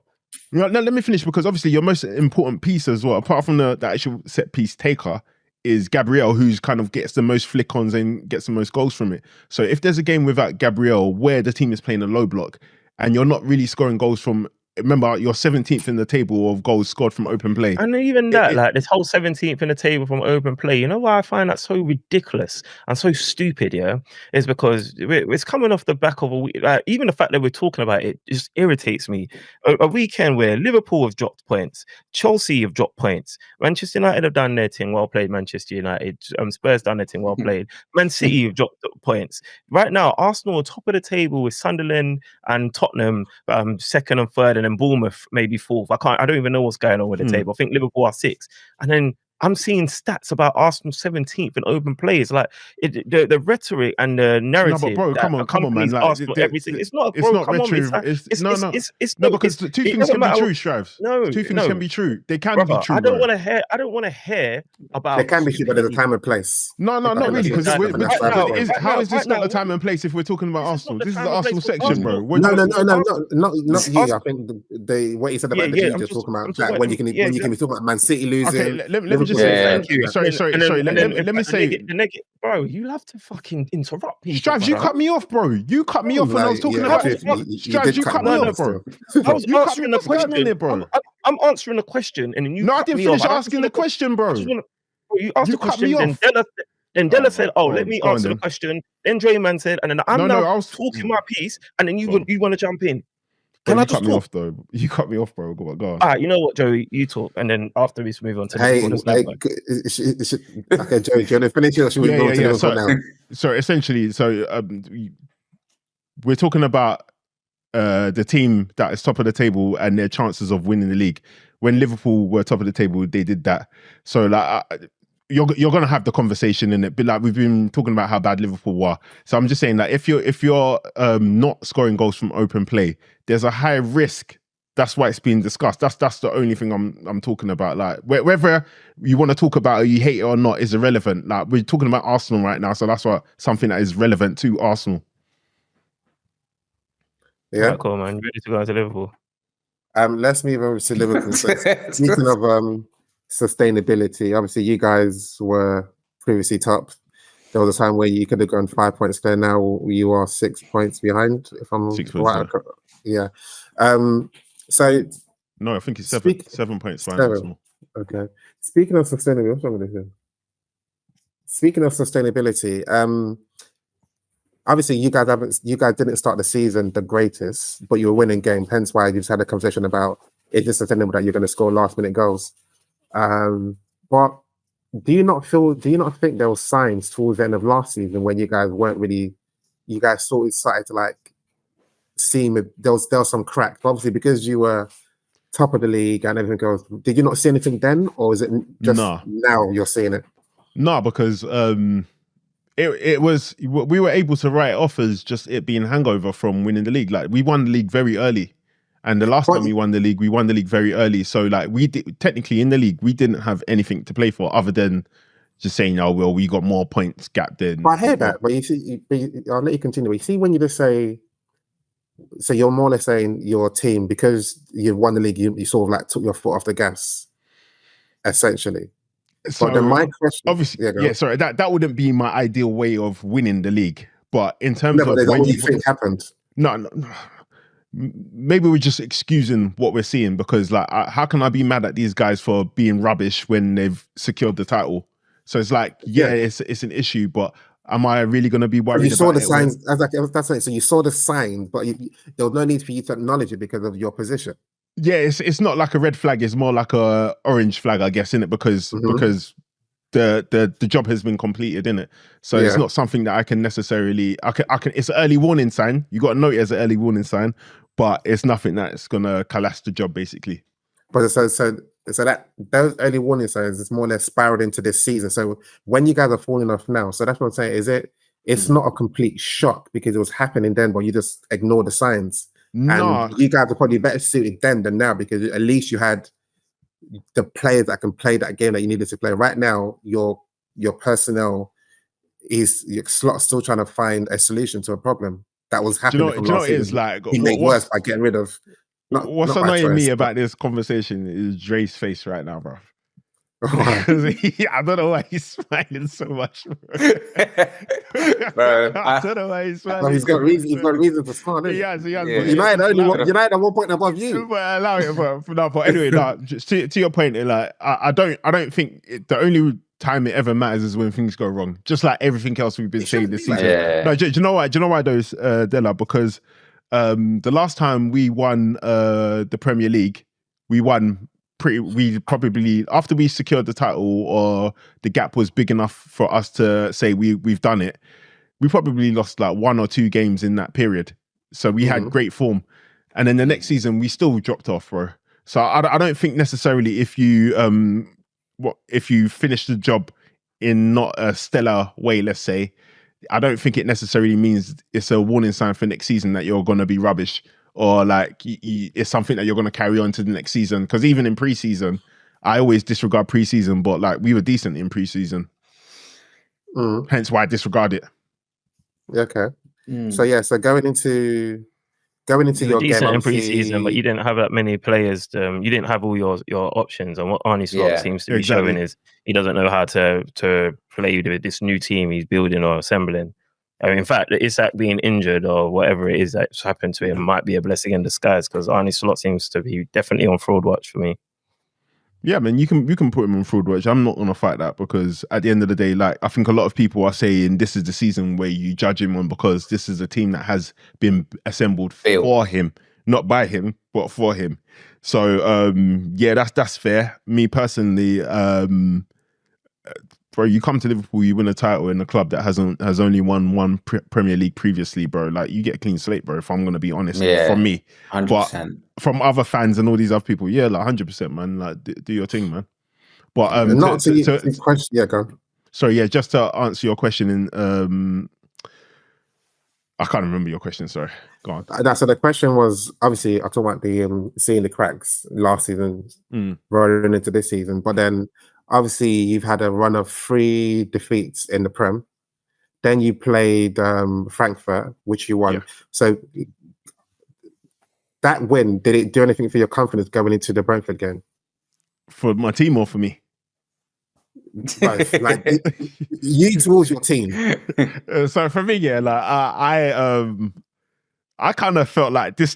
No, let me finish, because obviously your most important piece as well, apart from the actual set piece taker, is Gabriel, who's kind of gets the most flick-ons and gets the most goals from it. So if there's a game without Gabriel where the team is playing a low block and you're not really scoring goals from, remember, you're 17th in the table of goals scored from open play. And even that, this whole 17th in the table from open play, you know why I find that so ridiculous and so stupid, is because it's coming off the back of a week. Even the fact that we're talking about it just irritates me. A weekend where Liverpool have dropped points, Chelsea have dropped points, Manchester United have done their thing, well played, Manchester United, Spurs done their thing, well played, Man City have dropped points. Right now, Arsenal are top of the table with Sunderland and Tottenham second and third, and then Bournemouth maybe fourth. I don't even know what's going on with the table. I think Liverpool are sixth, and then I'm seeing stats about Arsenal 17th in open play. It's like the rhetoric and the narrative. No, but bro, come on, man. Like, Arsenal, everything. It's not rhetoric. Because two things can be true, Stravs. Two things can be true. They can be true. I don't want to hear about. They can be true, but there's a time and place. No, not really. Because how is this not the time and place if we're talking about Arsenal? This is the Arsenal section, bro. No, not you. I think what you said about the team just talking about that when you can be talking about Man City losing. Let me just say thank you. Sorry. Let me say, bro, you have to fucking interrupt people. Stravs, you cut me off, bro. You cut me off when I was talking about it. Stravs, you cut me off, bro. I was answering the question, bro. I'm answering the question, and then you. No, I didn't finish asking the question, bro. You asked the question, then Della said, "Oh, let me answer the question." Then Drayman said, and then I was talking my piece, and then you want to jump in. Can I just cut me off though? You cut me off, bro. Go on. All right, you know what, Joey? You talk, and then after we move on to okay, Joey, do you want to finish it or should we go to the now? So essentially, we're talking about the team that is top of the table and their chances of winning the league. When Liverpool were top of the table, they did that. So you're gonna have the conversation in it, but like we've been talking about how bad Liverpool were. So I'm just saying that if you're not scoring goals from open play, there's a high risk. That's why it's being discussed. That's the only thing I'm talking about. Like whether you want to talk about it or you hate it or not is irrelevant. Like we're talking about Arsenal right now, so that's something that is relevant to Arsenal. Yeah, right, cool, man. Ready to go to Liverpool? Let's move over to Liverpool. So, speaking of sustainability, obviously you guys were previously top. There was a time where you could have gone 5 points there. Now you are 6 points behind, if I'm 6 points right. Yeah. So no, I think it's 7 points behind. Okay. Speaking of sustainability, what's wrong with this? Speaking of sustainability, obviously you guys didn't start the season the greatest, but you were winning games. Hence why you just had a conversation about is this sustainable that you're going to score last minute goals. But do you not think there were signs towards the end of last season when you guys sort of started to like seem there was some cracks? Obviously, because you were top of the league and everything else, did you not see anything then, or is it just now you're seeing it? No, because it was, we were able to write it off as just it being hangover from winning the league. Like we won the league very early. And the last time we won the league very early. So like technically in the league, we didn't have anything to play for other than just saying, oh, well, we got more points gap than. But I hear that, but you see, I'll let you continue. You see, when you just say, so you're more or less saying your team, because you won the league, you sort of like took your foot off the gas, essentially. So but then my question, obviously, sorry, that wouldn't be my ideal way of winning the league. But in terms of what you think happened, no. Maybe we're just excusing what we're seeing, because like, how can I be mad at these guys for being rubbish when they've secured the title? So it's like, it's an issue, but am I really going to be worried? You saw the signs. That's right. So you saw the signs, but there was no need for you to acknowledge it because of your position. Yeah, it's not like a red flag. It's more like a orange flag, I guess, innit? Because the job has been completed, innit? So it's not something that I can necessarily. I can. It's an early warning sign. You got to note it as an early warning sign, but it's nothing that's gonna collapse the job, basically. But so that those early warning signs is more or less spiraled into this season. So when you guys are falling off now, so that's what I'm saying. Is it? It's not a complete shock because it was happening then, but you just ignore the signs. No, and you guys are probably better suited then than now because at least you had the players that can play that game that you needed to play. Right now, your personnel is Slot's still trying to find a solution to a problem that was happening from last season. Like, he made worse by getting rid of. What's annoying me about this conversation is Dre's face right now, bro. I don't know why he's smiling so much, bro. I don't know why he's smiling. He's got reason to smile. He has. United are 1 point above you. But allow it, but anyway, just to your point, like I don't think the only time it ever matters is when things go wrong. Just like everything else we've been saying this season. Yeah. No, do you know why? Do you know why those Della? Because the last time we won the Premier League, we probably after we secured the title or the gap was big enough for us to say we've done it, we probably lost like 1 or 2 games in that period. So we had great form, and then the next season we still dropped off, bro. So I don't think necessarily if you finish the job in not a stellar way, let's say, I don't think it necessarily means it's a warning sign for next season that you're going to be rubbish. Or like it's something that you're going to carry on to the next season. Because even in pre-season, I always disregard pre-season, but like we were decent in pre-season. Hence why I disregard it. Okay. So going into your decent game in pre-season, but you didn't have that many players. You didn't have all your options. And what Arne Slot seems to be showing is he doesn't know how to play with this new team he's building or assembling. I mean, in fact, Isak being injured or whatever it is that's happened to him might be a blessing in disguise, because Arne Slot seems to be definitely on fraud watch for me. Yeah, man, you can put him on fraud watch. I'm not going to fight that, because at the end of the day, like I think a lot of people are saying this is the season where you judge him on, because this is a team that has been assembled for him, not by him, but for him. So yeah, that's fair. Me personally, bro, you come to Liverpool, you win a title in a club that has only won one Premier League previously, bro. Like, you get a clean slate, bro, if I'm going to be honest. From me. 100%. But from other fans and all these other people, yeah, like 100%, man. Like, do your thing, man. But not to question. Yeah, go on. Sorry, yeah, just to answer your question in I can't remember your question, sorry. Go on. So the question was, obviously, I talked about the seeing the cracks last season rolling into this season, but then obviously you've had a run of 3 defeats in the Prem. Then you played Frankfurt, which you won. Yeah. So that win, did it do anything for your confidence going into the Brentford game? For my team or for me? Both. Like you towards your team. So for me, yeah, like I kind of felt like this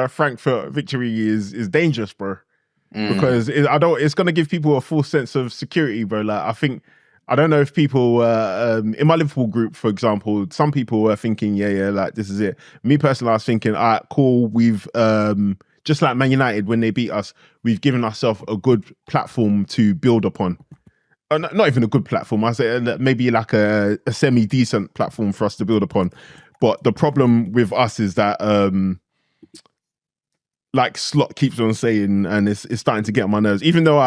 Frankfurt victory is dangerous, bro. Because it's going to give people a full sense of security, bro. Like, I don't know if people in my Liverpool group, for example, some people were thinking, yeah, like this is it. Me personally, I was thinking, all right, cool. We've just like Man United when they beat us, we've given ourselves a good platform to build upon. Not even a good platform. I say maybe like a semi-decent platform for us to build upon. But the problem with us is that like Slot keeps on saying, and it's starting to get on my nerves. Even though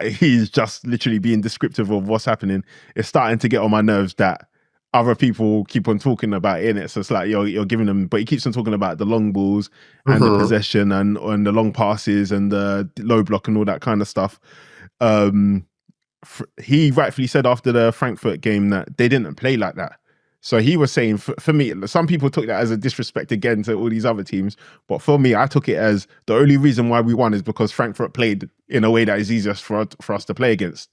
he's just literally being descriptive of what's happening, it's starting to get on my nerves that other people keep on talking about it, innit? So it's like you're giving them, but he keeps on talking about the long balls and the possession and the long passes and the low block and all that kind of stuff. He rightfully said after the Frankfurt game that they didn't play like that. So he was saying, for me, some people took that as a disrespect again to all these other teams. But for me, I took it as the only reason why we won is because Frankfurt played in a way that is easiest for us to play against.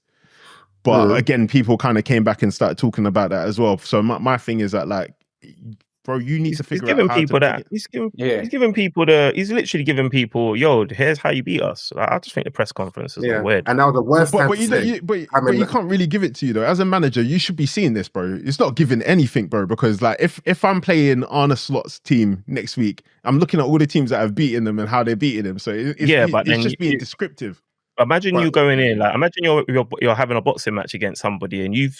But again, people kind of came back and started talking about that as well. So my thing is that, like, bro, you need to figure out how to... He's literally giving people, yo, here's how you beat us. Like, I just think the press conference is weird. And now the worst time but you can't really give it to you, though. As a manager, you should be seeing this, bro. It's not giving anything, bro, because like if I'm playing Arne Slot's team next week, I'm looking at all the teams that have beaten them and how they're beating them. So it's just being descriptive. Imagine you going in, like, imagine you're having a boxing match against somebody, and you've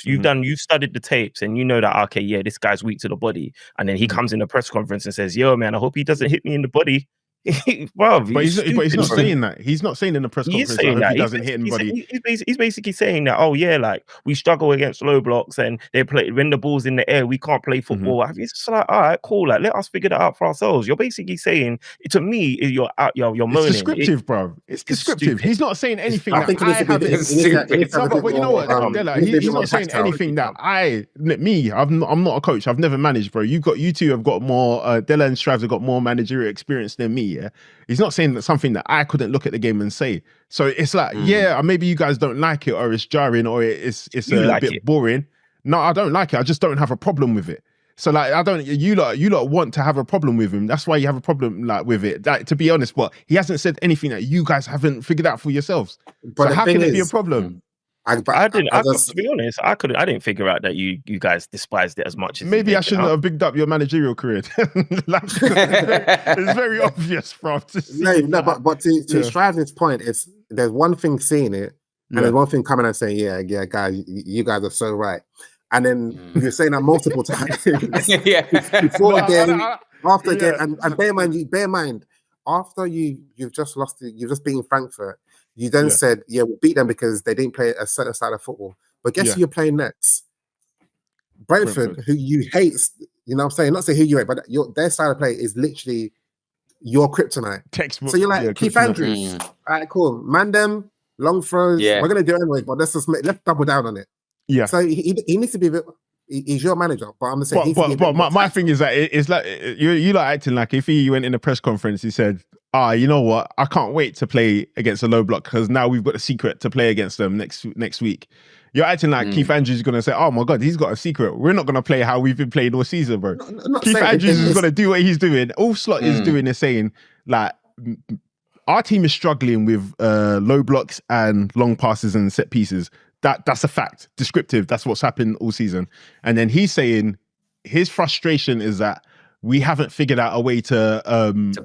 studied the tapes, and you know that, okay, yeah, this guy's weak to the body, and then he comes in a press conference and says, yo, man, I hope he doesn't hit me in the body. Bruv, But he's not stupid. saying that. He's not saying in the press He is conference. I saying hope that. he doesn't hit anybody. He's basically saying that. Oh yeah, like we struggle against low blocks, and they play when the ball's in the air. We can't play football. It's just like, all right, cool. Like let us figure that out for ourselves. You're basically saying to me, you're moaning. It's descriptive, bro. It's descriptive. stupid. He's not saying anything I that think it I needs to be. haven't. It needs to have a bit But you know what, more, Della, it needs to be a he's bit more not saying tactile. anything that I'm not a coach. I've never managed, bro. You two have got more. Della and Stravs have got more managerial experience than me. Yeah, he's not saying that something that I couldn't look at the game and say. So it's like, yeah, maybe you guys don't like it, or it's jarring, or it's a bit boring. No, I don't like it. I just don't have a problem with it. So like, I don't. You lot want to have a problem with him. That's why you have a problem like with it. Like, to be honest, but he hasn't said anything that you guys haven't figured out for yourselves. But so how can it be a problem? To be honest, I didn't figure out that you guys despised it as much as maybe I shouldn't have bigged up your managerial career. Like, it's very obvious, bro. No, but to Stradlin's point, there's one thing seeing it, and there's one thing coming and saying, yeah, guys, you guys are so right. And then you're saying that multiple times before a game, after a game, and bear in mind, after you've just lost, you've just beaten Frankfurt. You then said, we'll beat them because they didn't play a certain style of football. But guess who you're playing next? Brentford, who you hate. You know what I'm saying? Not say who you hate, but their style of play is literally your kryptonite. Textbook. So you're like, Keith Andrews. All right, cool. Man them, long throws. We're going to do it anyway, but let's double down on it. Yeah. So he needs to be a bit... He's your manager, but I'm saying... But my thing is that it's like, you like acting like if he went in a press conference, he said... you know what? I can't wait to play against a low block because now we've got a secret to play against them next week. You're acting like Keith Andrews is going to say, oh my God, he's got a secret. We're not going to play how we've been playing all season, bro. Keith Andrews is going to do what he's doing. All Slot is doing is saying, like, our team is struggling with low blocks and long passes and set pieces. That's a fact. Descriptive. That's what's happened all season. And then he's saying his frustration is that we haven't figured out a way to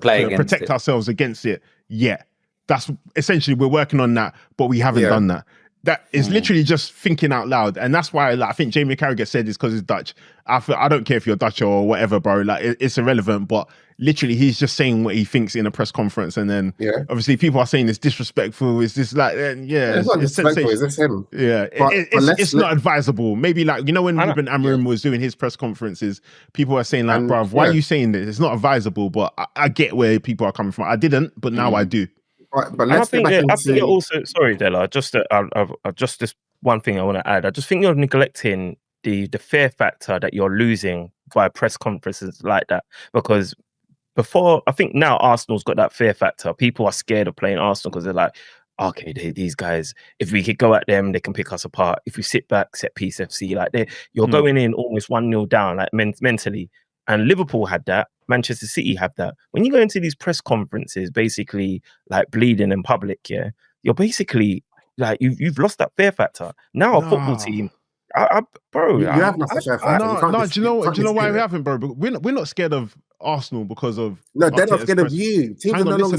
protect ourselves against it yet. That's essentially, we're working on that, but we haven't done that. That is literally just thinking out loud. And that's why I think Jamie Carragher said this because he's Dutch. I don't care if you're Dutch or whatever, bro. Like, it's irrelevant, but literally he's just saying what he thinks in a press conference. And then obviously people are saying it's disrespectful. Is this like, it's not disrespectful, is this him? Yeah, it's not advisable. Maybe like, you know, when Ruben Amorim was doing his press conferences, people were saying like, bruv, why are you saying this? It's not advisable, but I get where people are coming from. I didn't, but now I do. Right, but I think it also, sorry, Della, just this one thing I want to add. I just think you're neglecting the fear factor that you're losing via press conferences like that. Because before, I think now Arsenal's got that fear factor. People are scared of playing Arsenal because they're like, okay, these guys, if we could go at them, they can pick us apart. If we sit back, set piece FC, like you're going in almost 1-0 down, like mentally. And Liverpool had that. Manchester City have that. When you go into these press conferences, basically like bleeding in public, you're basically like you've lost that fear factor. Now a football team, bro, you have lost that fear factor. No, do you know why we haven't, bro? We're not scared of Arsenal because of... No, they're not scared of you. Listen to what I'm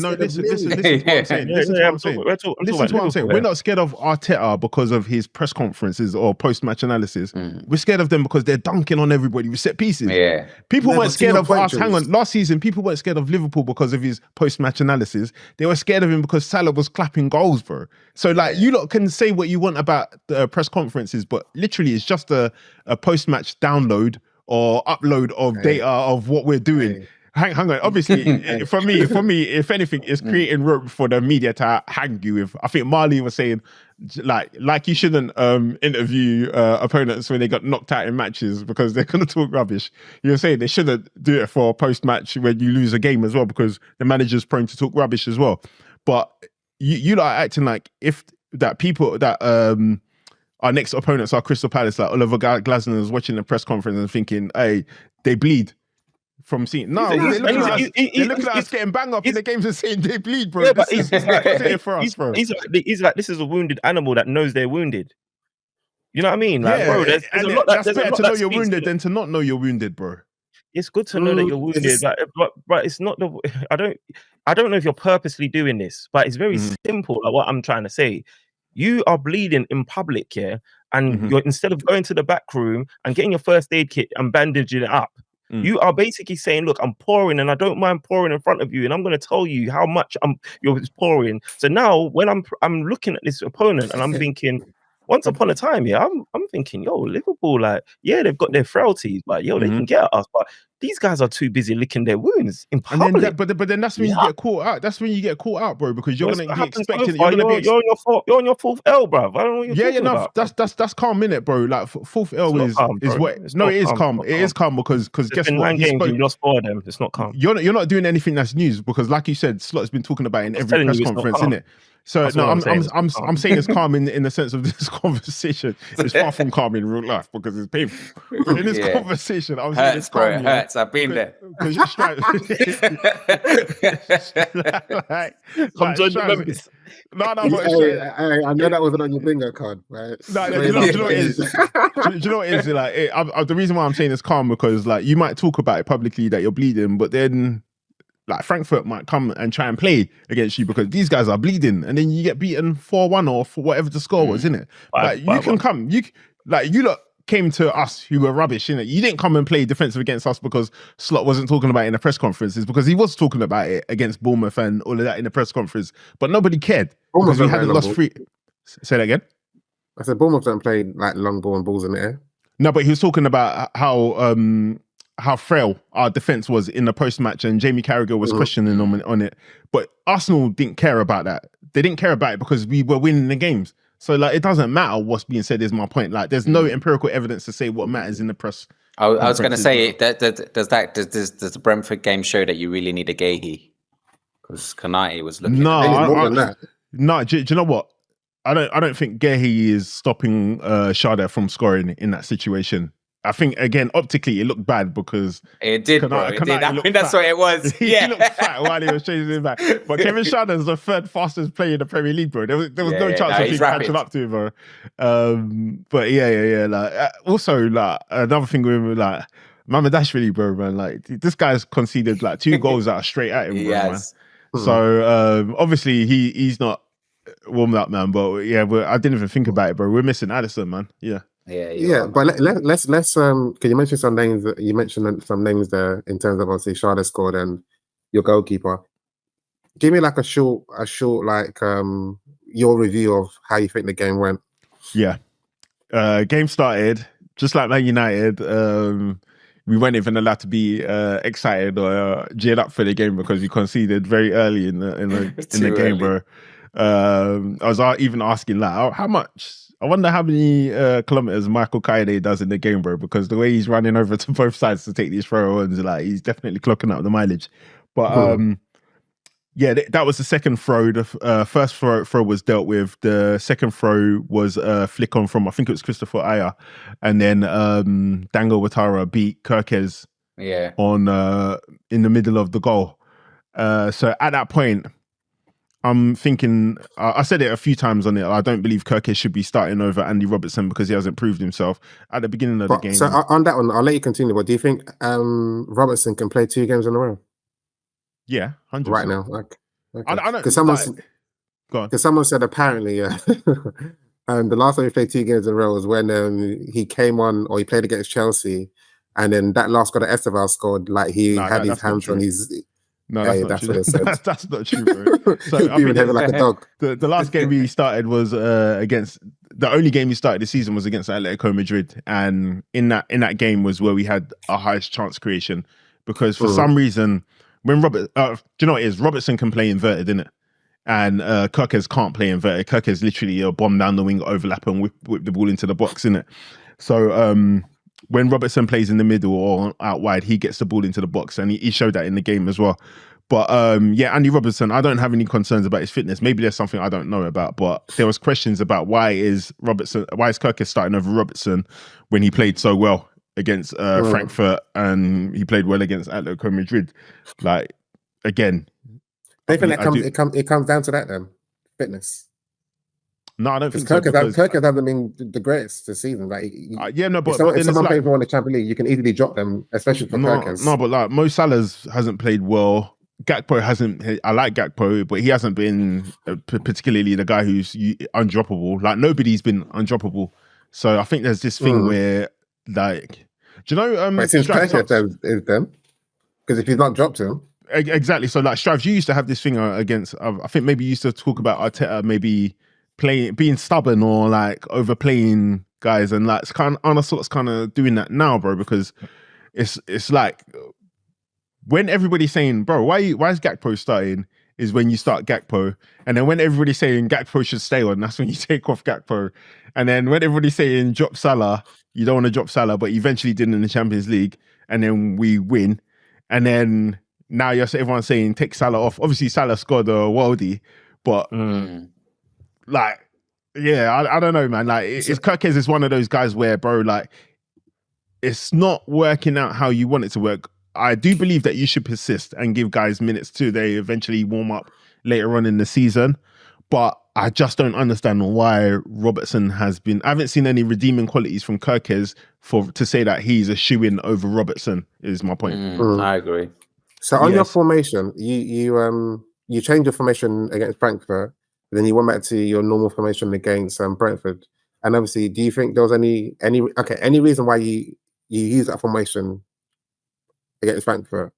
saying. Listen to what I'm saying. We're not scared of Arteta because of his press conferences or post-match analysis. We're scared of them because they're dunking on everybody with set pieces. Yeah. People weren't scared of us. Hang on, last season, people weren't scared of Liverpool because of his post-match analysis. They were scared of him because Salah was clapping goals, bro. So, like, you lot can say what you want about the press conferences, but literally it's just a post-match download or upload of data of what we're doing. Hang on. Obviously, for me, if anything, it's creating rope for the media to hang you with. I think Marley was saying, like you shouldn't interview opponents when they got knocked out in matches because they're going to talk rubbish. You're saying they shouldn't do it for post-match when you lose a game as well because the manager's prone to talk rubbish as well. But you are acting like if that people that our next opponents are Crystal Palace, like Oliver Glasner is watching the press conference and thinking, hey, they bleed from seeing. No, they're looking at us getting bang up in the games and saying they bleed, bro. Yeah, but it's positive for us, bro. He's like, this is a wounded animal that knows they're wounded. You know what I mean? Like, bro, there's a lot that's better to know you're wounded than to not know you're wounded, bro. It's good to know that you're wounded, but it's not the. I don't know if you're purposely doing this, but it's very simple. Like what I'm trying to say. You are bleeding in public, and you're instead of going to the back room and getting your first aid kit and bandaging it up, You are basically saying, look, I'm pouring and I don't mind pouring in front of you, and I'm going to tell you how much you're pouring. So now when I'm looking at this opponent and I'm thinking, once upon a time, I'm thinking, yo, Liverpool, like, yeah, they've got their frailties, but yo, they can get at us. But these guys are too busy licking their wounds in public. And then but then that's when you get caught out. That's when you get caught out, bro, because you're gonna be expecting. You're on your fourth L, bro. I don't know what you're talking about. That's calm, innit, bro? Like fourth L is calm, what? No, it is calm. It is calm because guess what? 9 games, you lost 4 of them. It's not calm. You're not doing anything that's news because, like you said, Slot's been talking about it in every press conference, innit? So no, I'm saying it's calm in the sense of this conversation. It's far from calm in real life because it's painful. In this conversation, I'm saying it's calm. It hurts. I've been there. Because you're straight. Come join the members. No, I know that wasn't on your bingo card, right? No, do you know what it is? Do you know what it is? Like, the reason why I'm saying it's calm because, like, you might talk about it publicly that you're bleeding, but then, like, Frankfurt might come and try and play against you because these guys are bleeding, and then you get beaten 4-1 or for whatever the score was, innit? Like, you can come, you lot came to us who were rubbish, innit? You didn't come and play defensive against us because Slot wasn't talking about it in the press conferences, because he was talking about it against Bournemouth and all of that in the press conference, but nobody cared because we hadn't lost 3. Say that again. I said Bournemouth don't play like long ball and balls in the air. No, but he was talking about how frail our defense was in the post-match, and Jamie Carragher was questioning them on it. But Arsenal didn't care about that. They didn't care about it because we were winning the games. So, like, it doesn't matter what's being said, is my point. Like, there's no empirical evidence to say what matters in the press. I was going to say, does the Brentford game show that you really need a Gahey? Because Konate was looking. No, do you know what? I don't think Gahey is stopping Schade from scoring in that situation. I think, again, optically, it looked bad because it did, bro. It did. I think that's what it was. He looked fat while he was chasing him back. But Kevin Schade is the 3rd fastest player in the Premier League, bro. There was no chance of him catching up to him, bro. But yeah. Like, also, like, another thing with, like, Mamadashvili, bro, man. Like, this guy's conceded like 2 goals that are straight at him, bro, man. So obviously he's not warmed up, man. But yeah, I didn't even think about it, bro. We're missing Addison, man. Yeah. But let's can you mention some names? You mentioned some names there in terms of obviously Schade scored and your goalkeeper. Give me like a short like your review of how you think the game went. Yeah, game started just like Man United. We weren't even allowed to be excited or geared up for the game because we conceded very early in the game, bro. I was even asking like, how much? I wonder how many kilometers Michael Kaide does in the game, bro, because the way he's running over to both sides to take these throw-ins, like, he's definitely clocking out the mileage. But yeah, that was the second throw. The first throw was dealt with. The second throw was a flick on from, I think it was Christopher Aya, and then Dango Ouattara beat Gyökeres on in the middle of the goal. So at that point, I'm thinking, I said it a few times on it, I don't believe Gyökeres should be starting over Andy Robertson because he hasn't proved himself at the beginning of the game. So on that one, I'll let you continue, but do you think Robertson can play 2 games in a row? Yeah, 100%. Right now. Like, okay. I don't... Because someone said apparently, and the last time he played 2 games in a row was when he came on, or he played against Chelsea, and then that last goal that Esteval scored, like he had his hands on his... No, that's not true. That's not true, bro. So even heavy like a dog. The last game we started was against, the only game we started this season was against Atlético Madrid, and in that game was where we had our highest chance creation, because for some reason when do you know what it is? Robertson can play inverted, innit? And Gyökeres can't play inverted. Gyökeres literally a bomb down the wing, overlap and whip the ball into the box, innit? So when Robertson plays in the middle or out wide, he gets the ball into the box, and he showed that in the game as well. But yeah, Andy Robertson, I don't have any concerns about his fitness. Maybe there's something I don't know about, but there was questions about why is Gyökeres starting over Robertson when he played so well against Frankfurt and he played well against Atlético Madrid. Like, again, I think it comes down to that then, fitness. No, I don't think so. Gyökeres hasn't been the greatest this season. Like, if someone plays for in the Champions League, you can easily drop them, especially for Gyökeres. No, but like Mo Salah hasn't played well. Gakpo hasn't. I like Gakpo, but he hasn't been particularly the guy who's undroppable. Like, nobody's been undroppable. So I think there's this thing where, like, Do you know? But it seems Strav, clear is them. Because if he's not dropped him, exactly. So like Strav, you used to have this thing against. I think maybe you used to talk about Arteta maybe being stubborn or like overplaying guys, and like it's kind of Arne Slot's kind of doing that now, bro. Because it's like when everybody's saying, bro, why is Gakpo starting? Is when you start Gakpo, and then when everybody's saying Gakpo should stay on, that's when you take off Gakpo, and then when everybody's saying drop Salah, you don't want to drop Salah, but you eventually did in the Champions League, and then we win, and then now everyone's saying take Salah off. Obviously, Salah scored a worldie, but like, yeah, I don't know, man. Like, Gyökeres is one of those guys where, bro, like, it's not working out how you want it to work. I do believe that you should persist and give guys minutes too. They eventually warm up later on in the season. But I just don't understand why Robertson has been... I haven't seen any redeeming qualities from Gyökeres to say that he's a shoo-in over Robertson, is my point. I agree. So on your formation, you changed your formation against Frankfurt, then you went back to your normal formation against Brentford. And obviously, do you think there was any reason why you used that formation against Frankfurt,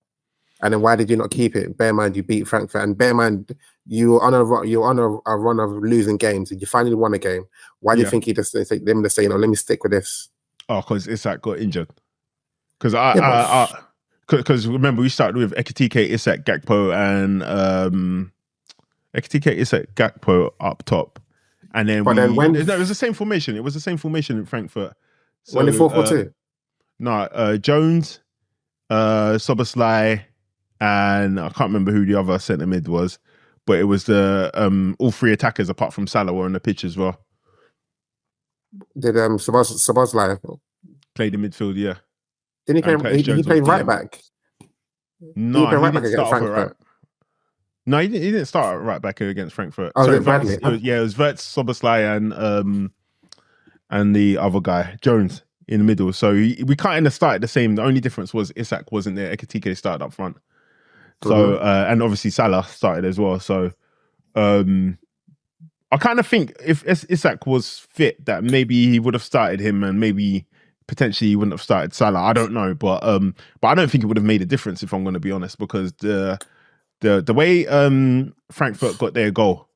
and then why did you not keep it? Bear in mind you beat Frankfurt, and bear in mind you're on a run of losing games. You finally won a game. Why do you think you just say let me stick with this? Oh, because Isak got injured. Because because remember we started with Ekitike, Isak, Gakpo, and Ekitike, Isak, Gakpo up top, and then it was the same formation. It was the same formation in Frankfurt. So, when they 4-4-2. No, Jones, Szoboszlai, and I can't remember who the other centre mid was, but it was the all three attackers apart from Salah were on the pitch as well. Did Szoboszlai played in midfield? Yeah. Didn't he play right back? No, he didn't didn't start start off at right. No, he didn't start at right back against Frankfurt. Oh, sorry, Bradley. It was Havertz, Szoboszlai, and the other guy Jones in the middle. So we kind of started the same. The only difference was Isak wasn't there. Ekitike started up front. So and obviously Salah started as well. So I kind of think if Isak was fit, that maybe he would have started him, and maybe potentially he wouldn't have started Salah. I don't know, but I don't think it would have made a difference if I'm going to be honest, because the way Frankfurt got their goal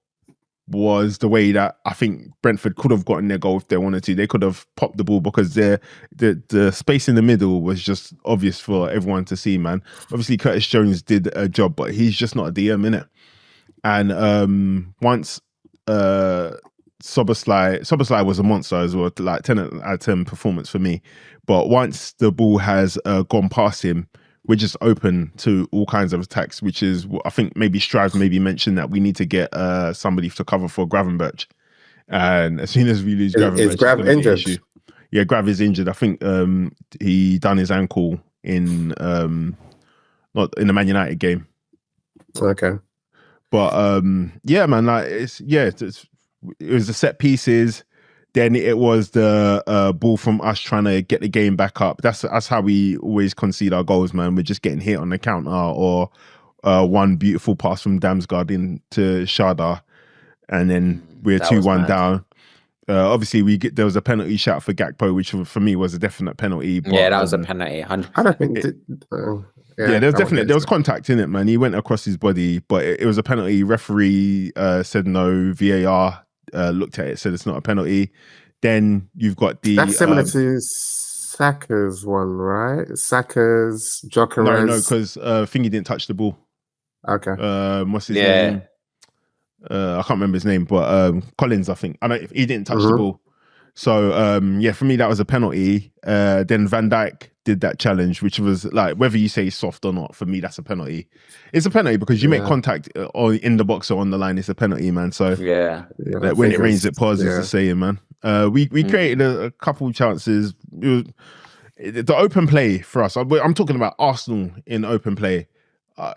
was the way that I think Brentford could have gotten their goal if they wanted to. They could have popped the ball because the space in the middle was just obvious for everyone to see, man. Obviously, Curtis Jones did a job, but he's just not a DM, innit? And once Szoboszlai was a monster as well, like 10 out of 10 performance for me. But once the ball has gone past him, we're just open to all kinds of attacks, which is, I think maybe Strive maybe mentioned that we need to get somebody to cover for Gravenberch. And as soon as we lose Gravenberch... Is Grav injured? Yeah, Grav is injured. I think he done his ankle in not in the Man United game. Okay. But yeah, man, like it was the set pieces. Then it was the ball from us trying to get the game back up. That's how we always concede our goals, man. We're just getting hit on the counter, or one beautiful pass from Damsgaard into Shada, and then we're 2-1 down. Obviously, there was a penalty shot for Gakpo, which for me was a definite penalty. But, yeah, that was a penalty. 100%. I don't think. There was contact in it, man. He went across his body, but it was a penalty. Referee said no. VAR looked at it, said it's not a penalty. Then you've got that's similar to Saka's one, right? Saka's Gyökeres. No, because Thingy didn't touch the ball. Okay. What's his name? I can't remember his name, but Collins, I think. I know he didn't touch the ball. So for me that was a penalty. Then Van Dijk did that challenge, which was like, whether you say soft or not, for me that's a penalty. It's a penalty because you make contact or in the box or on the line. It's a penalty, man. So when it rains, it pours. Is the saying, man. We created a couple of chances. It was, the open play for us. I'm talking about Arsenal in open play.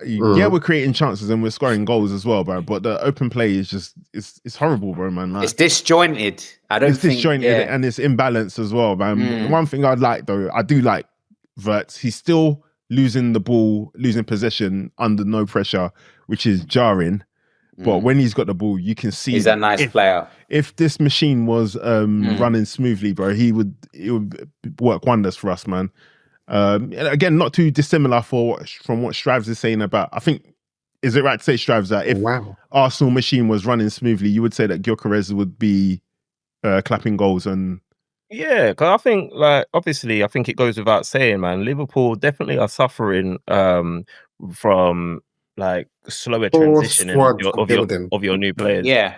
We're creating chances and we're scoring goals as well, bro. But the open play is just it's horrible, bro, man. Like, it's disjointed. It's disjointed and it's imbalanced as well, man. One thing I'd like though, I do like Verts. He's still losing the ball, losing possession under no pressure, which is jarring. But when he's got the ball, you can see he's a nice player. If this machine was running smoothly, bro, it would work wonders for us, man. And again, not too dissimilar from what Strives is saying about. I think, is it right to say, Strives, that if Arsenal machine was running smoothly, you would say that Gyökeres would be clapping goals and. Yeah, because I think, like, obviously, I think it goes without saying, man. Liverpool definitely are suffering from like slower transitioning of your new players. Yeah,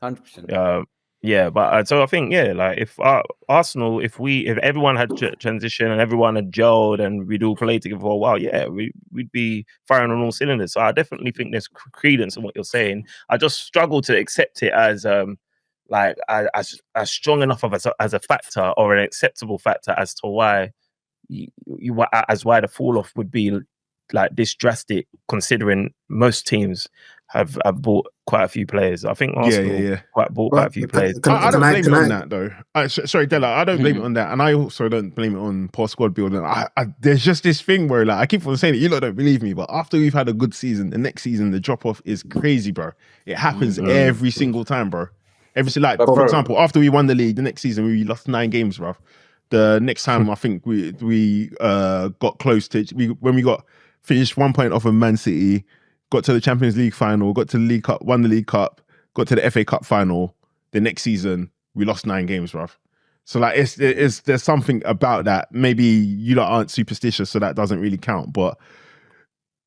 100%. Yeah, but so I think, like if Arsenal, if everyone had transition and everyone had gelled and we'd all played together for a while, we'd be firing on all cylinders. So I definitely think there's credence in what you're saying. I just struggle to accept it as like as strong enough of as a factor or an acceptable factor as to why why the fall off would be like this drastic, considering most teams have bought quite a few players. I think Arsenal bought quite a few players. I don't blame it on that though. Sorry, Della, I don't blame it on that, and I also don't blame it on poor squad building. There's just this thing where, like, I keep on saying it, you lot don't believe me, but after we've had a good season, the next season the drop off is crazy, bro. It happens every single time, bro. For example, after we won the league, the next season we lost 9 games, bro. The next time I think we got close to when we finished 1 point off of Man City, got to the Champions League final, got to the League Cup, won the League Cup, got to the FA Cup final. The next season we lost 9 games, bro. So like there's something about that. Maybe you lot aren't superstitious, so that doesn't really count, but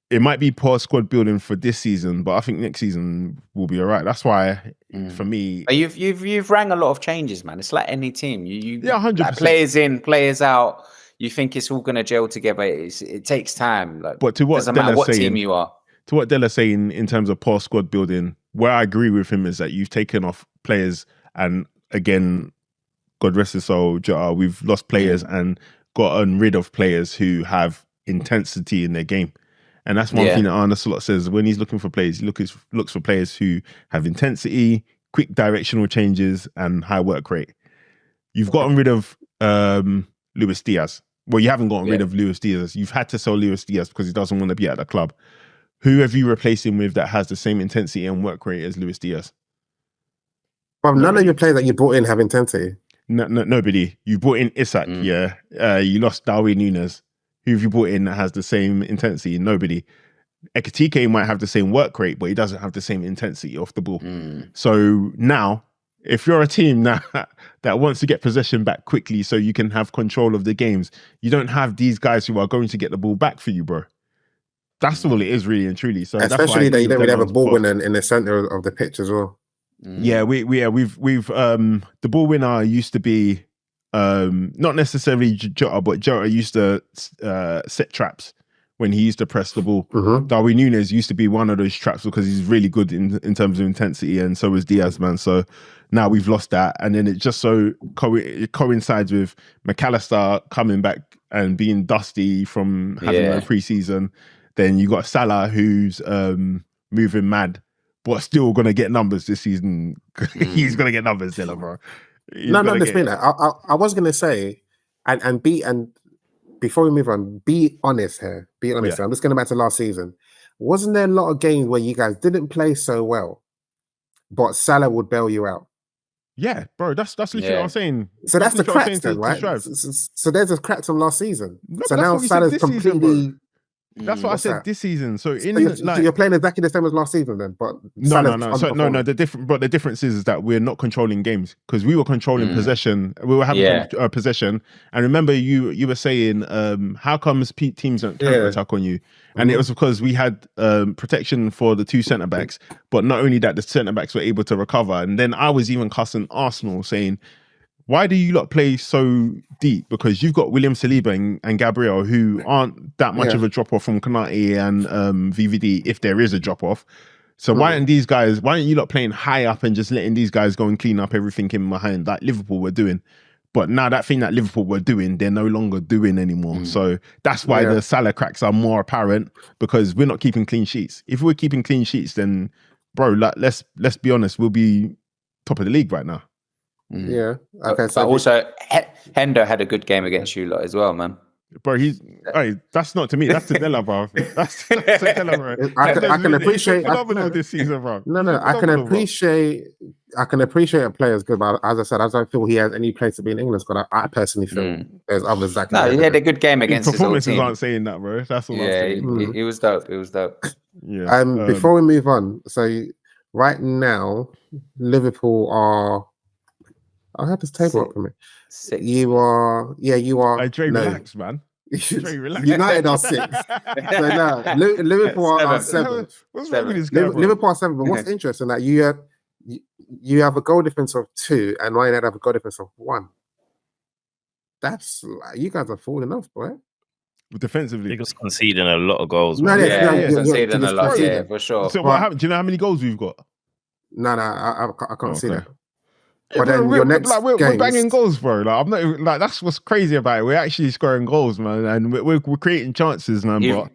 it might be poor squad building for this season, but I think next season will be all right. That's why, for me, you've rang a lot of changes, man. It's like any team. 100%. Like players in, players out. You think it's all going to gel together. It takes time. Like, but to what doesn't matter what team you are. To what Della's saying in terms of poor squad building, where I agree with him is that you've taken off players, and again, God rest his soul, we've lost players and gotten rid of players who have intensity in their game. And that's one thing that Arne Slot says when he's looking for players. He looks for players who have intensity, quick directional changes, and high work rate. You've gotten rid of Luis Diaz. Well, you haven't gotten rid of Luis Diaz. You've had to sell Luis Diaz because he doesn't want to be at the club. Who have you replaced him with that has the same intensity and work rate as Luis Diaz? Well, none of your players that you brought in have intensity. No, nobody. You brought in Isak, you lost Darwin Núñez. Who have you brought in that has the same intensity? Nobody. Ekitike might have the same work rate, but he doesn't have the same intensity off the ball. So now, if you're a team that wants to get possession back quickly so you can have control of the games, you don't have these guys who are going to get the ball back for you, bro. That's all it is, really and truly. So especially that you don't really have a ball winner in the center of the pitch as well. Yeah, we've the ball winner used to be not necessarily Jota, but Jota used to set traps when he used to press the ball. Darwin Núñez used to be one of those traps because he's really good in terms of intensity, and so is Diaz, man. So now we've lost that, and then it just so it coincides with McAllister coming back and being dusty from having no preseason. Then you got Salah, who's moving mad, but still gonna get numbers this season. He's gonna get numbers, Dilla, bro. I was gonna say, and before we move on, be honest here. Be honest. I'm just going back to last season. Wasn't there a lot of games where you guys didn't play so well, but Salah would bail you out? Yeah, bro. That's literally what I'm saying. So that's the cracks then, right? So there's a cracks from last season. So now Salah's completely. That's what I said this season. So you're playing exactly the same as last season then, but no. The difference is that we're not controlling games because we were controlling possession. We were having possession. And remember, you were saying, how comes teams don't counter attack on you? And it was because we had protection for the 2 centre backs, but not only that, the centre backs were able to recover. And then I was even cussing Arsenal, saying, why do you lot play so deep? Because you've got William Saliba and Gabriel who aren't that much of a drop-off from Konate and VVD if there is a drop-off. So why aren't you lot playing high up and just letting these guys go and clean up everything in behind like Liverpool were doing? But now that thing that Liverpool were doing, they're no longer doing anymore. So that's why the Salah cracks are more apparent because we're not keeping clean sheets. If we're keeping clean sheets, then, bro, like, let's be honest, we'll be top of the league right now. Yeah. Okay. But also, Hendo had a good game against you lot as well, man. Bro, that's not to me. That's to Della, bro. That's to Della, bro. I can appreciate phenomenal this season, bro. No, I can appreciate I can appreciate a player is good, but as I said, I don't feel he has any place to be in England squad. I personally feel there's others that can. No, he had a good game His against his old performances team. aren't saying that, bro. That's all I'm Yeah, saying. it was dope. It was dope. Yeah. Before we move on, so right now, Liverpool are. I had this table up for me. 6. You are. Hey, Dre, no. relax, man. Dre, relax. United are 6. So no, Liverpool are 7. What's wrong with this guy, bro? Liverpool are 7. But what's interesting that you have a goal difference of 2, and Man United have a goal difference of 1. That's you guys are falling off, boy. Defensively. They just conceding a lot of goals. No, man. Yeah, conceding a lot. Yeah, for sure. So what happened? Do you know how many goals we've got? No, I can't see Okay. that. But then your next we're games, banging goals, bro. Like I'm not even, like that's what's crazy about it. We're actually scoring goals, man, and we're creating chances, man.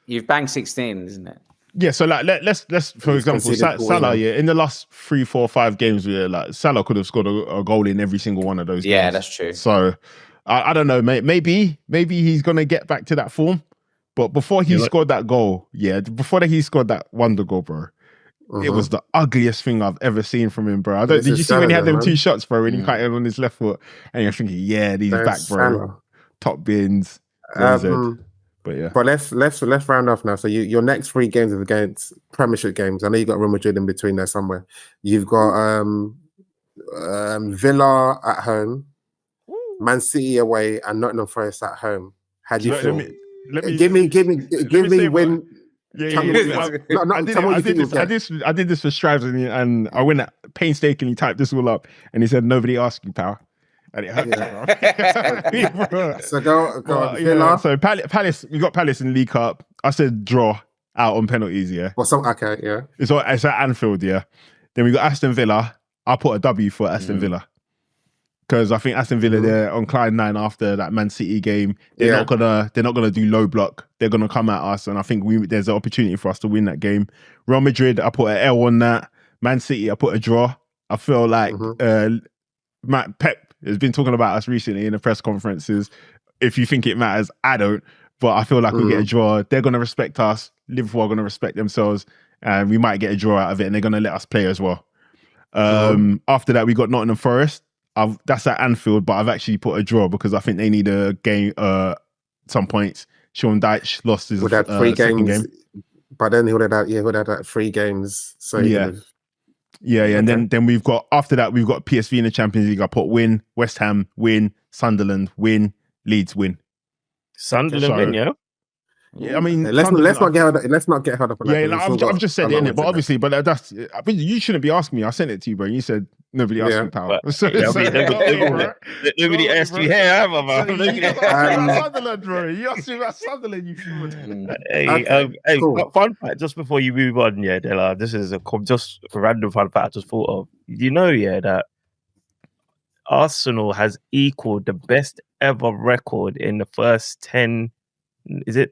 You've banged 16, isn't it? Yeah, so like let's for example, Salah. Yeah, in the last 3, 4, 5 games, like Salah could have scored a goal in every single one of those. Yeah, games. that's true. So I don't know, mate. Maybe he's gonna get back to that form, but before he scored that goal, before he scored that wonder goal, bro. It was the ugliest thing I've ever seen from him, bro. Did you see when he had them 2 shots, bro? When he cut in on his left foot, and you're thinking, he's back, bro. Salah. Top bins. But yeah. But let's round off now. So your next 3 games are against Premiership games. I know you got Real Madrid in between there somewhere. You've got Villa at home, Man City away, and Nottingham Forest at home. How do you feel? Give me win. I did this for Strives and I went painstakingly typed this all up and he said nobody asked you, pal. And it hurt, bro. So go on. Villa. So Palace, we got Palace in League Cup. I said draw out on penalties, yeah. Okay, yeah. It's at Anfield, yeah. Then we got Aston Villa. I put a W for Aston Villa. Because I think Aston Villa, they're on climb 9 after that Man City game. They're not gonna do low block. They're gonna come at us, and I think there's an opportunity for us to win that game. Real Madrid, I put an L on that. Man City, I put a draw. I feel like Pep has been talking about us recently in the press conferences. If you think it matters, I don't. But I feel like we get a draw. They're gonna respect us. Liverpool are gonna respect themselves, and we might get a draw out of it. And they're gonna let us play as well. After that, we got Nottingham Forest. That's at Anfield, but I've actually put a draw because I think they need a game. Some points. Sean Dyche lost his would have 3 second games, game, but then he would have had 3 games. So yeah, and then we've got after that we've got PSV in the Champions League. I put win, West Ham win, Sunderland win, Leeds win. Sunderland win, yeah. Yeah, I mean, let's not get held up on that. Yeah, I've just said it, innit? But obviously, that's. You shouldn't be asking me. I sent it to you, bro. You said nobody asked me, pal. Nobody asked you here, have I? Sunderland, bro. You asked me about Sunderland, you fool. Hey, fun fact, just before you move on, Della, this is just a random fun fact I just thought of. You know, that Arsenal has equaled the best ever record in the first 10. Is it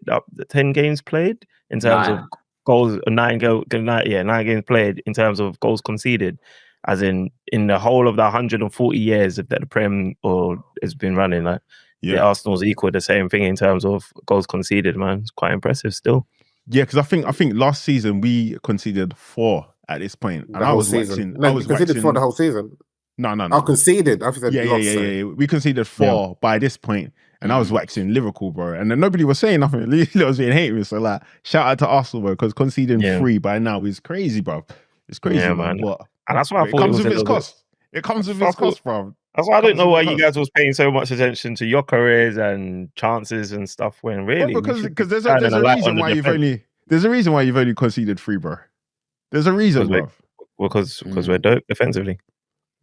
10 games played in terms of goals? 9 games played in terms of goals conceded, as in the whole of the 140 years that the Prem has been running. The Arsenal's equal the same thing in terms of goals conceded. Man, it's quite impressive still. Yeah, because I think last season we conceded 4 at this point, and I was waxing. No, we conceded 4 the whole season. No. I conceded. I said yeah. We conceded 4 by this point. And I was waxing Liverpool, bro. And then nobody was saying nothing. It was being hated. So, like, shout out to Arsenal, bro, because conceding 3 by now is crazy, bro. It's crazy, man. What? And that's why I thought it comes with its cost. It comes with its cost, bro. That's why I don't know why you guys was paying so much attention to Gyökeres and chances and stuff when really. Well, because there's a reason why you've only conceded 3, bro. There's a reason, bro. Because we're dope defensively.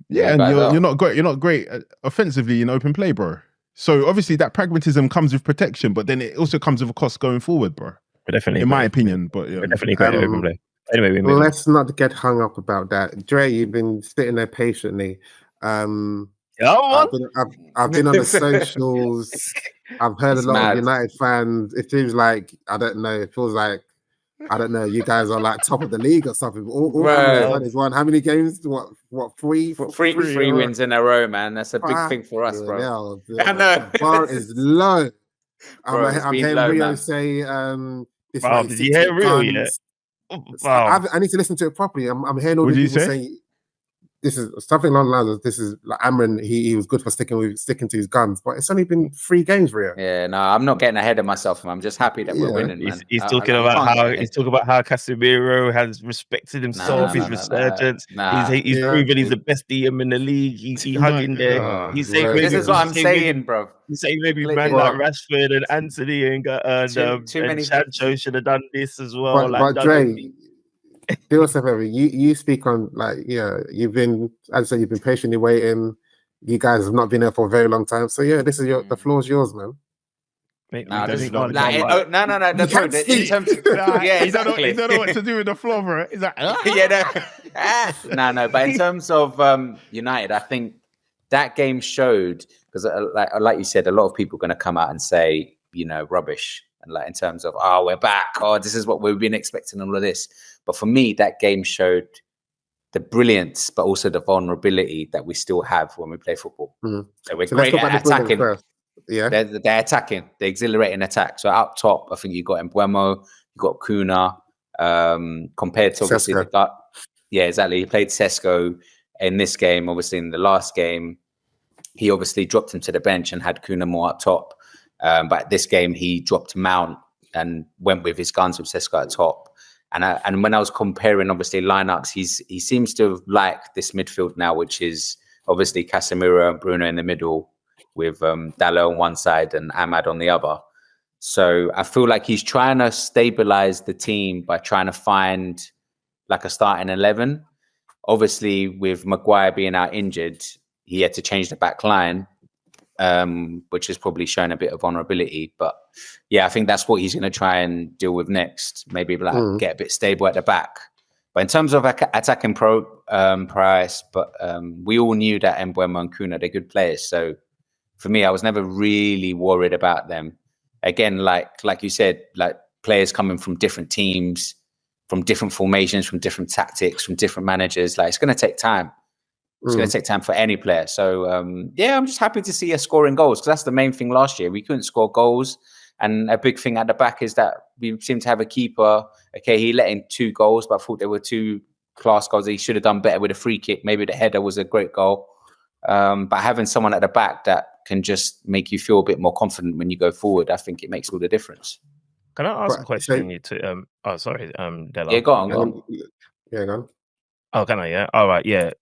Yeah, and you're not great. You're not great offensively in open play, bro. So obviously that pragmatism comes with protection, but then it also comes with a cost going forward, bro. Definitely, in my opinion. But yeah, definitely great open play. Anyway, let's not get hung up about that. Dre, you've been sitting there patiently. I've been on the socials. I've heard a lot of United fans. It seems like it feels like you guys are like top of the league or something. All is one. How many games? What? 3 wins in a row, man. That's a big thing for us, bro. I know. The bar is low. I'm hearing Rio say this. Wow, did you hear Rio yet? Wow. I need to listen to it properly. I'm hearing all the people say this is something along the lines of this is like Amrin. He was good for sticking to his guns, but it's only been 3 games, Rio. Yeah, no, I'm not getting ahead of myself. I'm just happy that we're winning, man. He's talking about how Casemiro has respected himself, his resurgence. He's proven he's the best DM in the league. He hung in there. He's saying this is what I'm saying, bro. He's saying maybe man like Rashford and Anthony and Sancho should have done this as well. But Dre, do us a favor. You speak on you've been, as I said, you've been patiently waiting. You guys have not been there for a very long time. So this is the floor's yours, man. No. In terms of, He don't know what to do with the floor, bro. He's like, no. But in terms of United, I think that game showed, because like you said, a lot of people are going to come out and say, rubbish, and like in terms of, we're back, this is what we've been expecting, all of this. But for me, that game showed the brilliance, but also the vulnerability that we still have when we play football. Mm-hmm. So we're great at attacking. Yeah, they're attacking, the exhilarating attack. So up top, I think you got Mbeumo, you got Cunha, compared to obviously exactly. He played Sesko in this game. Obviously, in the last game, he obviously dropped him to the bench and had Cunha more up top. But this game, he dropped Mount and went with his guns with Sesko at top. And when I was comparing, obviously, lineups, he seems to have liked this midfield now, which is obviously Casemiro and Bruno in the middle, with Dalot on one side and Ahmad on the other. So I feel like he's trying to stabilize the team by trying to find like a starting 11. Obviously, with Maguire being out injured, he had to change the back line, which has probably shown a bit of vulnerability. But yeah, I think that's what he's going to try and deal with next. Maybe get a bit stable at the back. But in terms of attacking price, but we all knew that Mbeumo and Cunha, they're good players. So for me, I was never really worried about them. Again, like you said, like players coming from different teams, from different formations, from different tactics, from different managers. Like, it's going to take time. It's going to take time for any player. So, I'm just happy to see us scoring goals, because that's the main thing last year. We couldn't score goals. And a big thing at the back is that we seem to have a keeper. Okay, he let in 2 goals, but I thought there were 2 class goals. He should have done better with a free kick. Maybe the header was a great goal. But having someone at the back that can just make you feel a bit more confident when you go forward, I think it makes all the difference. Can I ask a question? Della. Yeah, go on. Yeah, go on. Oh, can I? Yeah. All right. Yeah.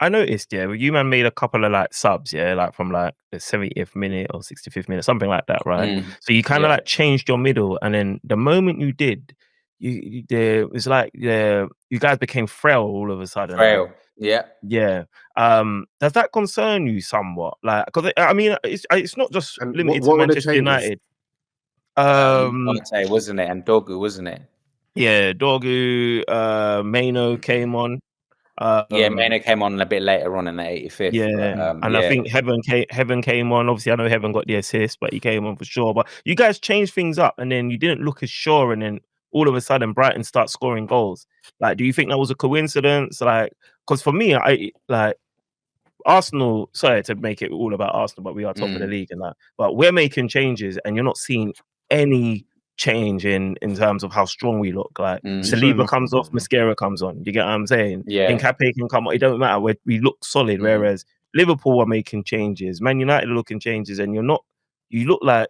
I noticed. Yeah, you man made a couple of like subs. Yeah, like from like the 70th minute or 65th minute, something like that, right? So you kind of like changed your middle, and then the moment you did, it was like you guys became frail all of a sudden. Frail. Like, yeah. Does that concern you somewhat? Like, because I mean, it's not just limited to Manchester United. Wasn't it? And Dogu, wasn't it? Yeah, Dogu, Maino came on. Maino came on a bit later on in the 85th. Yeah, I think Heaven came on. Obviously, I know Heaven got the assist, but he came on for sure. But you guys changed things up, and then you didn't look as sure, and then all of a sudden Brighton start scoring goals. Like, do you think that was a coincidence? Like, because for me, I like Arsenal. Sorry to make it all about Arsenal, but we are top of the league and that. But we're making changes, and you're not seeing any change in terms of how strong we look. Like Saliba comes off, Mascara comes on. You get what I'm saying? Yeah. Nkape can come on. It don't matter. We look solid. Whereas Liverpool are making changes, Man United are looking changes, and you're not. You look like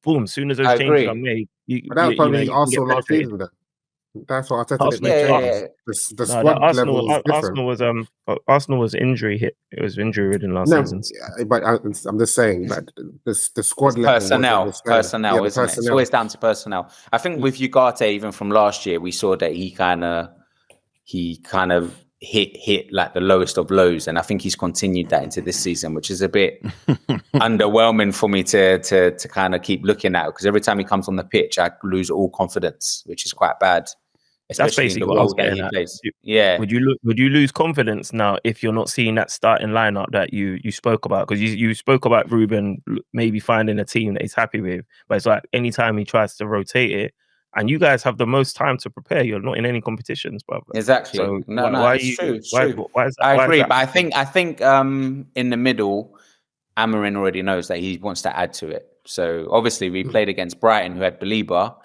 boom. As soon as those changes are made, that was probably Arsenal last season. That's what Arteta did. The squad level was different. Arsenal was injury hit. It was injury ridden last season. But I'm just saying that the squad level personnel, isn't it? It's always down to personnel. I think with Ugarte, even from last year, we saw that he kind of hit like the lowest of lows, and I think he's continued that into this season, which is a bit underwhelming for me to kind of keep looking at, because every time he comes on the pitch, I lose all confidence, which is quite bad. That's basically what I was getting at. Yeah. Would you lose confidence now if you're not seeing that starting lineup that you spoke about? Because you spoke about Ruben maybe finding a team that he's happy with, but it's like anytime he tries to rotate it, and you guys have the most time to prepare. You're not in any competitions, brother. Exactly. So it's true. Why is that? I agree, but I think in the middle, Amarin already knows that he wants to add to it. So obviously we played against Brighton, who had Belieber.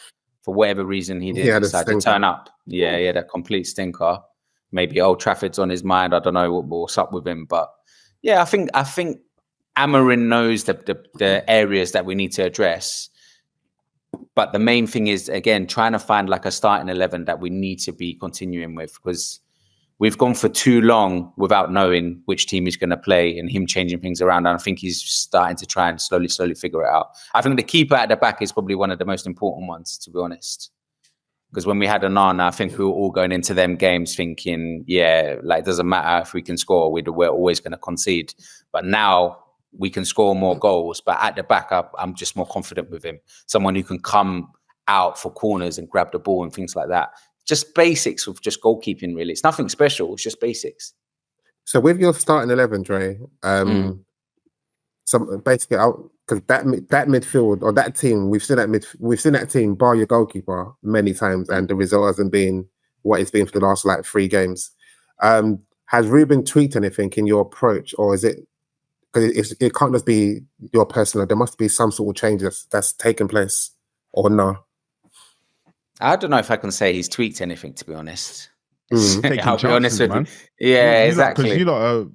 For whatever reason, he didn't decide to turn up. Yeah, that complete stinker. maybe Old Trafford's on his mind. I don't know what's up with him, but yeah, I think Amorim knows the areas that we need to address. But the main thing is, again, trying to find like a starting 11 that we need to be continuing with, because we've gone for too long without knowing which team he's going to play and him changing things around. And I think he's starting to try and slowly figure it out. I think the keeper at the back is probably one of the most important ones, to be honest. Because when we had Arne, I think we were all going into them games thinking, yeah, like, it doesn't matter if we can score, we're always going to concede. But now we can score more goals. But at the back, I'm just more confident with him. Someone who can come out for corners and grab the ball and things like that. Just basics of just goalkeeping, really. It's nothing special. It's just basics. So with your starting 11, Dre, some basically, because that midfield or that team, we've seen that team bar your goalkeeper many times, and the result hasn't been what it's been for the last like 3 games. Has Ruben tweaked anything in your approach, or is it because it can't just be your personal? There must be some sort of change that's taken place, or no? I don't know if I can say he's tweaked anything, to be honest. I'll be honest with you. Yeah, exactly. Because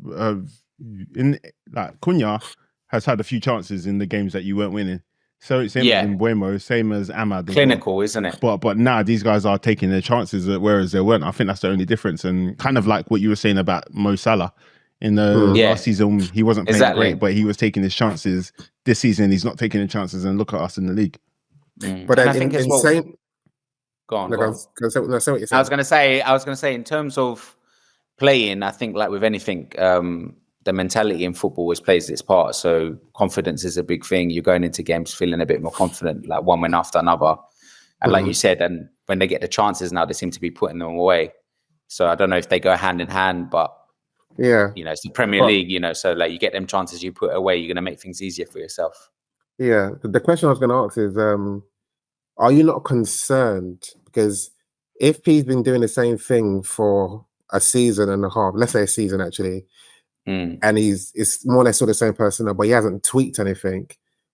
in like Cunha has had a few chances in the games that you weren't winning. So same as Mbeumo, same as Ahmad. Clinical, isn't it? But now these guys are taking their chances, whereas they weren't. I think that's the only difference. And kind of like what you were saying about Mo Salah. In the last season, he wasn't playing great, but he was taking his chances. This season, he's not taking the chances, and look at us in the league. But I think Go on. I was going to say, in terms of playing, I think like with anything, the mentality in football always plays its part. So confidence is a big thing. You're going into games feeling a bit more confident, like one win after another. And like you said, and when they get the chances now, they seem to be putting them away. So I don't know if they go hand in hand, but it's the Premier League, so like you get them chances, you put away, you're going to make things easier for yourself. Yeah. The question I was going to ask is, are you not concerned? Because if he's been doing the same thing for a season and a half, let's say a season actually, and it's more or less sort of the same person, but he hasn't tweaked anything,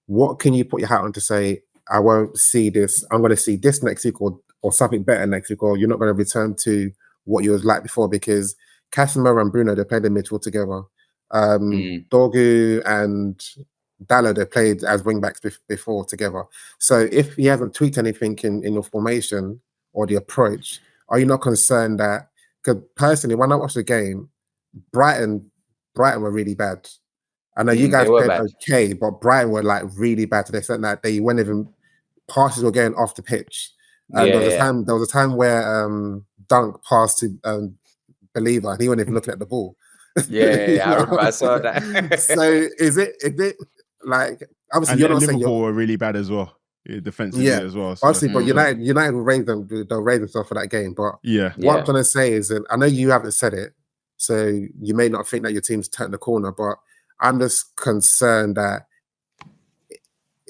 what can you put your hat on to say, I won't see this, I'm going to see this next week or something better next week, or you're not going to return to what you was like before? Because Casemiro and Bruno, they played in midfield together. Dorgu and Dallo, they played as wing-backs before together. So if he hasn't tweaked anything in your formation or the approach, are you not concerned that... Because personally, when I watched the game, Brighton were really bad. I know you guys played okay, but Brighton were like really bad to the extent that they weren't even... Passes were going off the pitch. There was a time where Dunk passed to Believer and he wasn't even looking at the ball. I saw that. So is it like, obviously, and you're not Liverpool saying were really bad as well, defensively as well. So. Obviously, but United will raise themselves for that game. But what I'm trying to say is that I know you haven't said it, so you may not think that your team's turned the corner, but I'm just concerned that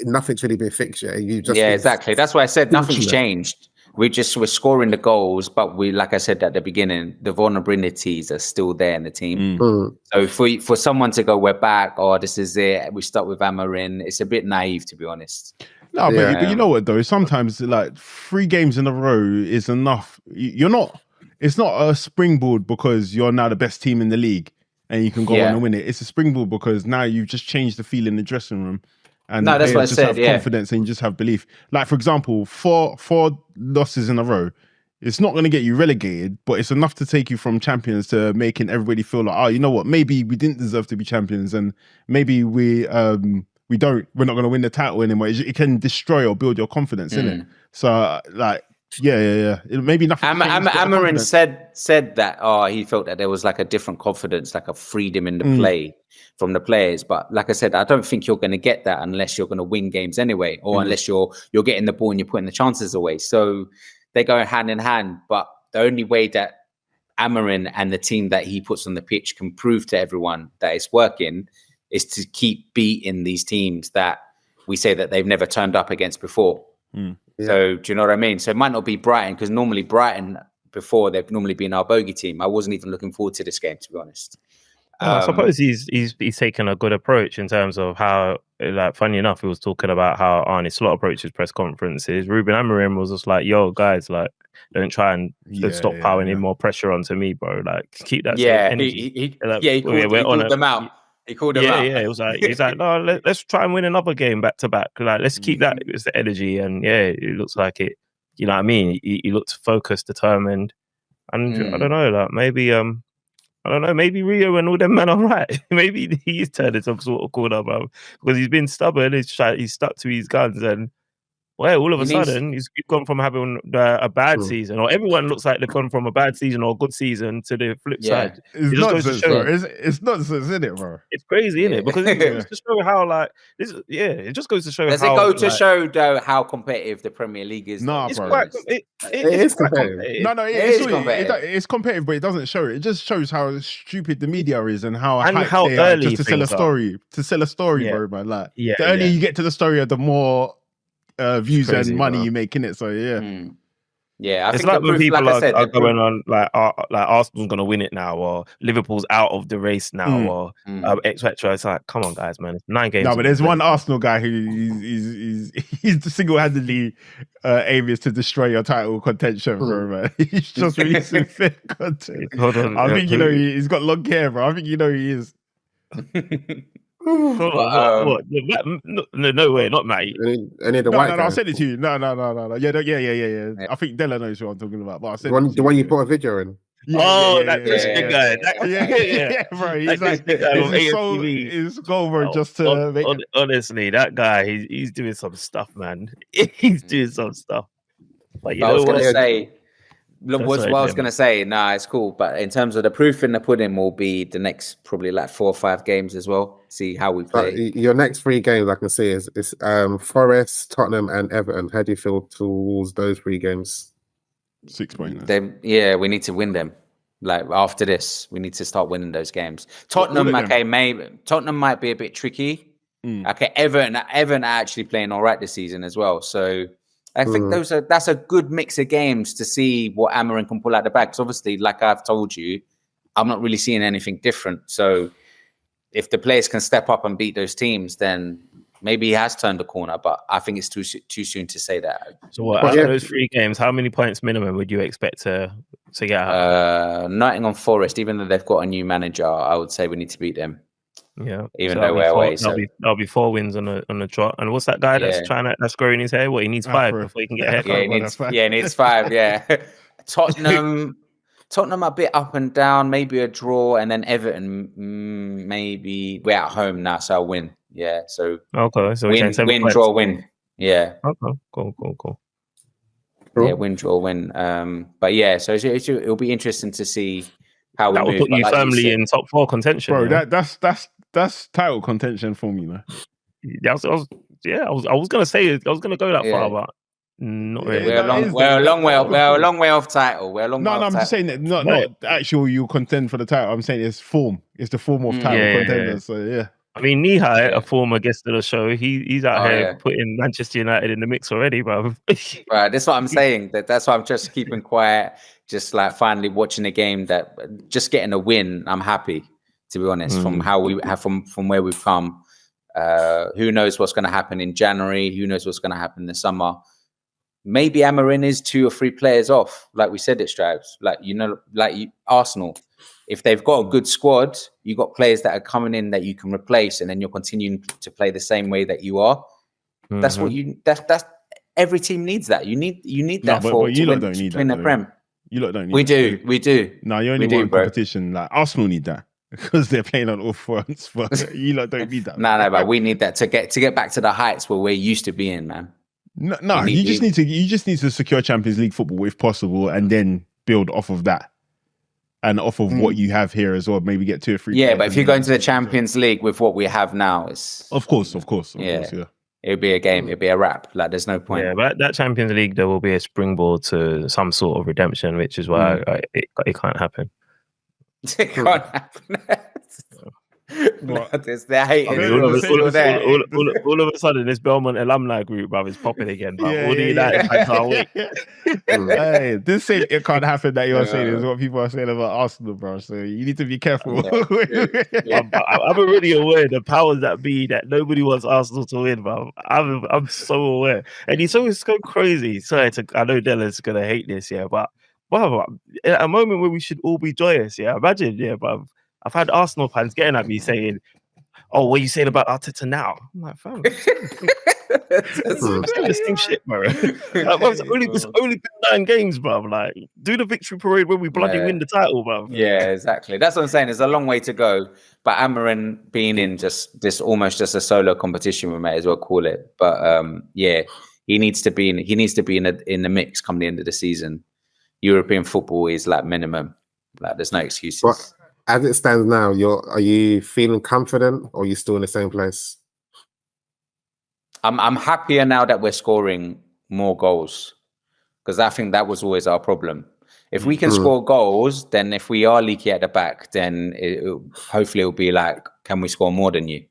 nothing's really been fixed yet. Exactly. That's why I said nothing's changed. We're scoring the goals, but like I said at the beginning, the vulnerabilities are still there in the team. So for someone to go, we're back, or this is it, we start with Amorim, it's a bit naive, to be honest. No, but you know what though? Sometimes like 3 games in a row is enough. It's not a springboard because you're now the best team in the league and you can go on and win it. It's a springboard because now you've just changed the feel in the dressing room. And that's what I said. Have confidence and you just have belief. Like for example, four losses in a row, it's not going to get you relegated, but it's enough to take you from champions to making everybody feel like, oh, you know what? Maybe we didn't deserve to be champions, and maybe we're not going to win the title anymore. It can destroy or build your confidence in it. So like. Maybe nothing. Amorim said that he felt that there was like a different confidence, like a freedom in the play from the players. But like I said, I don't think you're going to get that unless you're going to win games anyway, or unless you're getting the ball and you're putting the chances away. So they go hand in hand. But the only way that Amorim and the team that he puts on the pitch can prove to everyone that it's working is to keep beating these teams that we say that they've never turned up against before. So do you know what I mean? So it might not be Brighton, because normally Brighton before they've normally been our bogey team. I wasn't even looking forward to this game, to be honest. I suppose he's taken a good approach in terms of how, like, funny enough, he was talking about how Arne Slot approaches press conferences. Ruben Amorim was just like, yo, guys, like, don't try and stop piling in more pressure onto me, bro. Like, keep that same energy. He called them out. He called them out. Yeah, it was like, he's like, no, let's try and win another game back to back. Like, let's keep that as the energy. And yeah, it looks like it. You know what I mean? He looked focused, determined, and I don't know, like maybe I don't know, maybe Rio and all them men are right. Maybe he's turned into some sort of corner, bro, because he's been stubborn. He's stuck to his guns, and well, all of a sudden, he's gone from having a bad season, or everyone looks like they've gone from a bad season or a good season to the flip side. It's nonsense, bro. It's nonsense, isn't it, bro? It's crazy, isn't it? Because it goes to show how, like, this. Yeah, it just goes to show. Does how, it go to like, show though how competitive the Premier League is? Nah, it's bro. quite. It is competitive. No, it's competitive, but it doesn't show it. It just shows how stupid the media is and how early just to sell a story. To sell a story, bro, man. Like, the earlier you get to the story, the more views crazy, and money you make in it. So yeah, I it's think like when people are going proof... on like Arsenal's going to win it now, or Liverpool's out of the race now, or etc. It's like, come on, guys, man, it's 9 games. No, but there's one Arsenal guy who he's single-handedly aim is to destroy your title contention, bro, man. He's just releasing fake content. I think he's got long hair, bro. I think he is. What? No way, not Matty. Any of the white guys? I'll send it to you. No. Yeah. I think Della knows what I'm talking about. But I'll send the one you put a video in. That guy. Yeah, bro. He's like, it's goal, bro. Just to make honestly, that guy, he's doing some stuff, man. He's doing some stuff. But I was going to say. Look, what I was going to say, it's cool. But in terms of the proof in the pudding will be the next probably like 4 or 5 games as well. See how we play. Your next 3 games, I can see, is Forest, Tottenham and Everton. How do you feel towards those 3 games? 6 points. We need to win them. Like after this, we need to start winning those games. Tottenham, Tottenham might be a bit tricky. Okay, Everton are actually playing all right this season as well. So I think that's a good mix of games to see what Amorim can pull out the bag. Because obviously, like I've told you, I'm not really seeing anything different. So if the players can step up and beat those teams, then maybe he has turned the corner. But I think it's too soon to say that. So out of those 3 games, how many points minimum would you expect to get out? Nottingham Forest, even though they've got a new manager, I would say we need to beat them. Yeah, even though we're away, that'll be 4 wins on the trot. And what's that guy that's growing his hair? What, he needs 5 before he can get a haircut? He needs 5. Yeah, Tottenham a bit up and down, maybe a draw, and then Everton maybe we're at home now, so I'll win. Yeah, so okay, so win, draw, win. Yeah. Okay, cool. Yeah, win, draw, win. But yeah, so it'll be interesting to see how that will put you firmly in top 4 contention, bro. That's title contention for me, man. I was gonna say I was gonna go that far, but not really. We're a long way off title. I'm just saying that not actual you contend for the title. I'm saying it's form. It's the form of title contenders. So yeah. I mean, Nihai, a former guest of the show, he's out here putting Manchester United in the mix already, bro. Right, that's what I'm saying. That's why I'm just keeping quiet, just like finally watching a game that just getting a win. I'm happy, to be honest, from how we have from where we've come. Who knows what's going to happen in January? Who knows what's going to happen in the summer? Maybe Amorim is 2 or 3 players off, like we said at Stripes. Arsenal. If they've got a good squad, you got players that are coming in that you can replace, and then you're continuing to play the same way that you are. That's what that's every team needs that. You need that to win the Prem. You lot don't need that. We do. No, you only want competition. Like Arsenal need that because they're playing on all fronts, but you lot don't need that. No, but we need that to get back to the heights where we're used to being, man. No, you just need to secure Champions League football if possible, and then build off of that. And off of what you have here as well, maybe get 2 or 3. Yeah, but if you go into the Champions League with what we have now, it's of course. It'll be a game. It'll be a wrap. Like there's no point. Yeah, but that Champions League there will be a springboard to some sort of redemption, which is why it can't happen. It can't happen. What? They're hating. I mean, All of, the same- all, the same- all of a sudden, this Belmont alumni group, bruv, is popping again. Bruv. All the yeah. United fans are weak. Hey, this same it can't happen that you're saying is what people are saying about Arsenal, bro. So you need to be careful. I'm already aware the powers that be that nobody wants Arsenal to win, bruv. I'm so aware, and it's always so crazy. Sorry, I know Della's gonna hate this, yeah, but at a moment where we should all be joyous, yeah. Imagine, yeah, bruv. I've had Arsenal fans getting at me saying, "Oh, what are you saying about Arteta now?" I'm like, fam, it's the same shit, bro. It's only been 9 games, bro. Like, do the victory parade when we bloody win the title, bro. Yeah, exactly. That's what I'm saying. There's a long way to go. But Amarin being in just almost just a solo competition, we may as well call it. But yeah, he needs to be in the mix come the end of the season. European football is like minimum. Like, there's no excuses. But as it stands now, are you feeling confident, or are you still in the same place? I'm happier now that we're scoring more goals, because I think that was always our problem. If we can score goals, then if we are leaky at the back, then hopefully it'll be like, can we score more than you?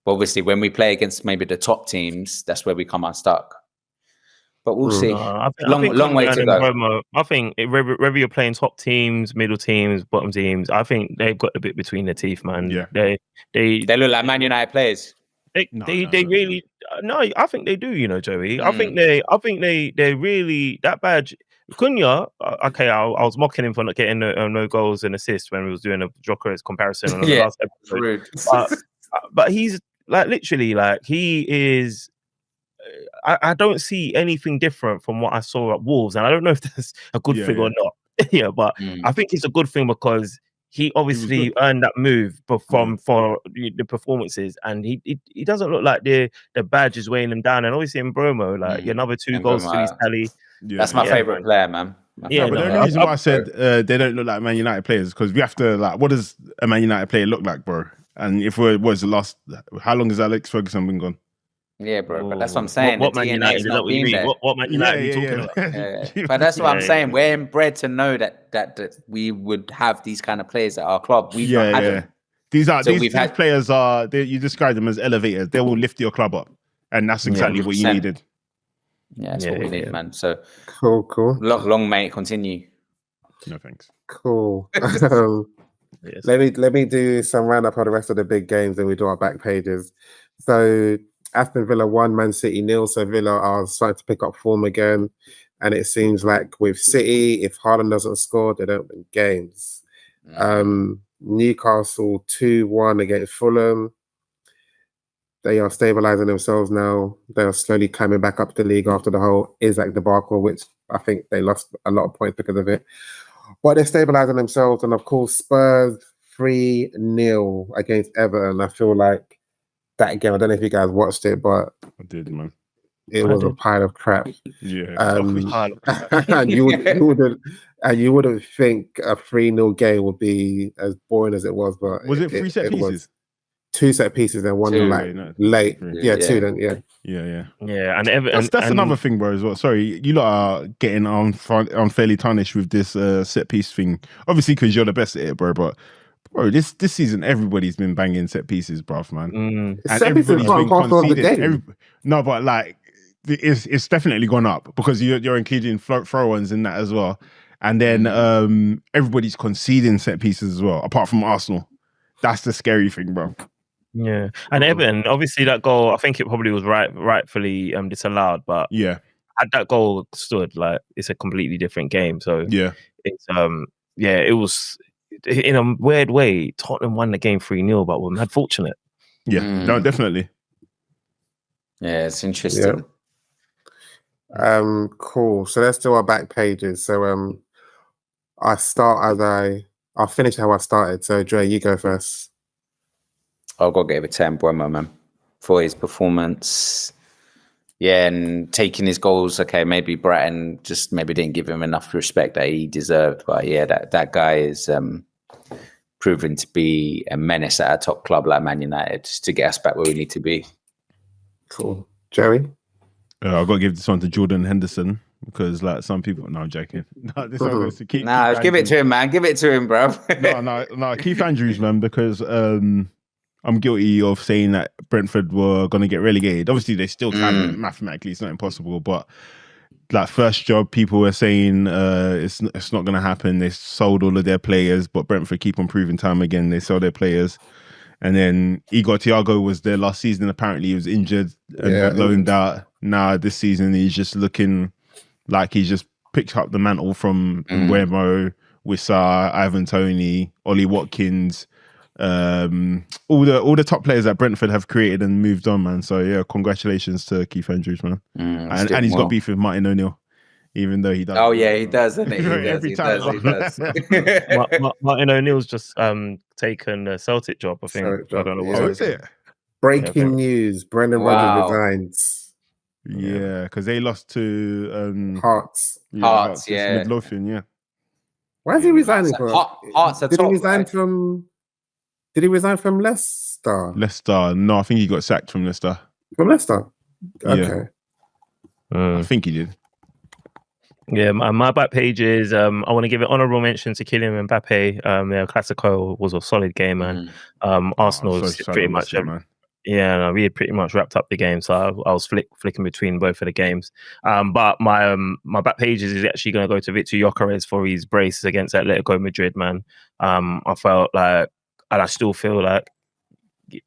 But obviously, when we play against maybe the top teams, that's where we come unstuck. But we'll see. I long way to go. Mbeumo, I think whether you're playing top teams, middle teams, bottom teams, I think they've got a bit between their teeth, man. Yeah. They look like Man United players. They really no. I think they do. You know, Joey. I think they really that badge. Cunha, okay, I was mocking him for not getting no goals and assists when we was doing a Gyökeres comparison on the last episode. Rude. But he's like literally like he is. I don't see anything different from what I saw at Wolves, and I don't know if that's a good thing or not. Yeah, but I think it's a good thing because he obviously earned that move for the performances, and he doesn't look like the badge is weighing him down. And obviously Mbeumo, like another 2 goals to his tally. That's my favorite player, man. But the only reason why I said they don't look like Man United players because we have to like, what does a Man United player look like, bro? And if how long has Alex Ferguson been gone? Yeah, bro, but that's what I'm saying. What Man United is that what you mean? What Man United are you talking about? But that's what I'm saying. We're inbred to know that we would have these kind of players at our club. We've not had them. These players are, you describe them as elevators. They will lift your club up. And that's exactly what you needed. Yeah, that's what we need, man. So Cool. Long may it continue. No thanks. Cool. Let me do some roundup of the rest of the big games, and we do our back pages. So Aston Villa 1, Man City 0. So Villa are starting to pick up form again, and it seems like with City, if Haaland doesn't score, they don't win games. Newcastle 2-1 against Fulham. They are stabilising themselves now. They are slowly climbing back up the league after the whole Isaac debacle, which I think they lost a lot of points because of it. But they're stabilising themselves, and of course Spurs 3-0 against Everton. I feel like that game, I don't know if you guys watched it, but I did, man. It was a pile of crap. Yeah. And you wouldn't think a 3-0 game would be as boring as it was, but was it 3 set pieces? Was 2 set pieces and 1 late. Yeah, 2 then. Yeah. And that's another thing, bro. As well. Sorry, you lot are getting unfairly tarnished with this set piece thing. Obviously, because you're the best at it, bro. But bro, this season everybody's been banging set pieces, bruv, man. And everybody's been conceding. No, but like it's definitely gone up because you're including throw-ins in that as well. And then everybody's conceding set pieces as well, apart from Arsenal. That's the scary thing, bro. Yeah, and Everton, obviously that goal, I think it probably was rightfully disallowed, but had that goal stood, like it's a completely different game. So it's it was in a weird way. Tottenham won the game 3-0, but we're mad fortunate. Yeah, no, definitely. Yeah, it's interesting. Yeah. Cool. So let's do our back pages. So I'll finish how I started. So Dre, you go first. I'll go give it 10, Mbeumo, man, for his performance. Yeah, and taking his goals. Okay, maybe Brighton just maybe didn't give him enough respect that he deserved. But yeah, that guy is proven to be a menace at a top club like Man United to get us back where we need to be. Cool. Joey? I've got to give this one to Jordan Henderson. Because like some people, no, I'm joking. No, this one goes to Keith. Give it to him, man. Give it to him, bro. no, Keith Andrews, man. Because I'm guilty of saying that Brentford were going to get relegated. Obviously, they still can mathematically. It's not impossible, but like first job, people were saying it's not going to happen. They sold all of their players, but Brentford keep on proving time again. They sell their players. And then Igor Thiago was there last season. Apparently, he was injured and loaned out. Now this season, he's just looking like he's just picked up the mantle from Mbeumo, Wissa, Ivan Toney, Ollie Watkins, all the top players that Brentford have created and moved on, man. So yeah, congratulations to Keith Andrews, man. And he's got beef with Martin O'Neill, even though he does. Oh yeah, he does, doesn't he? Every time. He does. Martin O'Neill's just taken a Celtic job, I think. I don't know what Oh, is it? Breaking news: Brendan Rodgers resigns. Yeah, because they lost to Hearts. Hearts, yeah. Midlothian, yeah. Why is he resigning for? Hearts are Did he top, resign right? from? Did he resign from Leicester? Leicester. No, I think he got sacked from Leicester. From Leicester. Okay. I think he did. Yeah, my back page is I want to give an honourable mention to Kylian Mbappe. Classico was a solid game, man. Arsenal pretty much. We had pretty much wrapped up the game, so I was flicking between both of the games. But my back pages is actually going to go to Victor Gyökeres for his brace against Atlético Madrid, man. I felt like, and I still feel like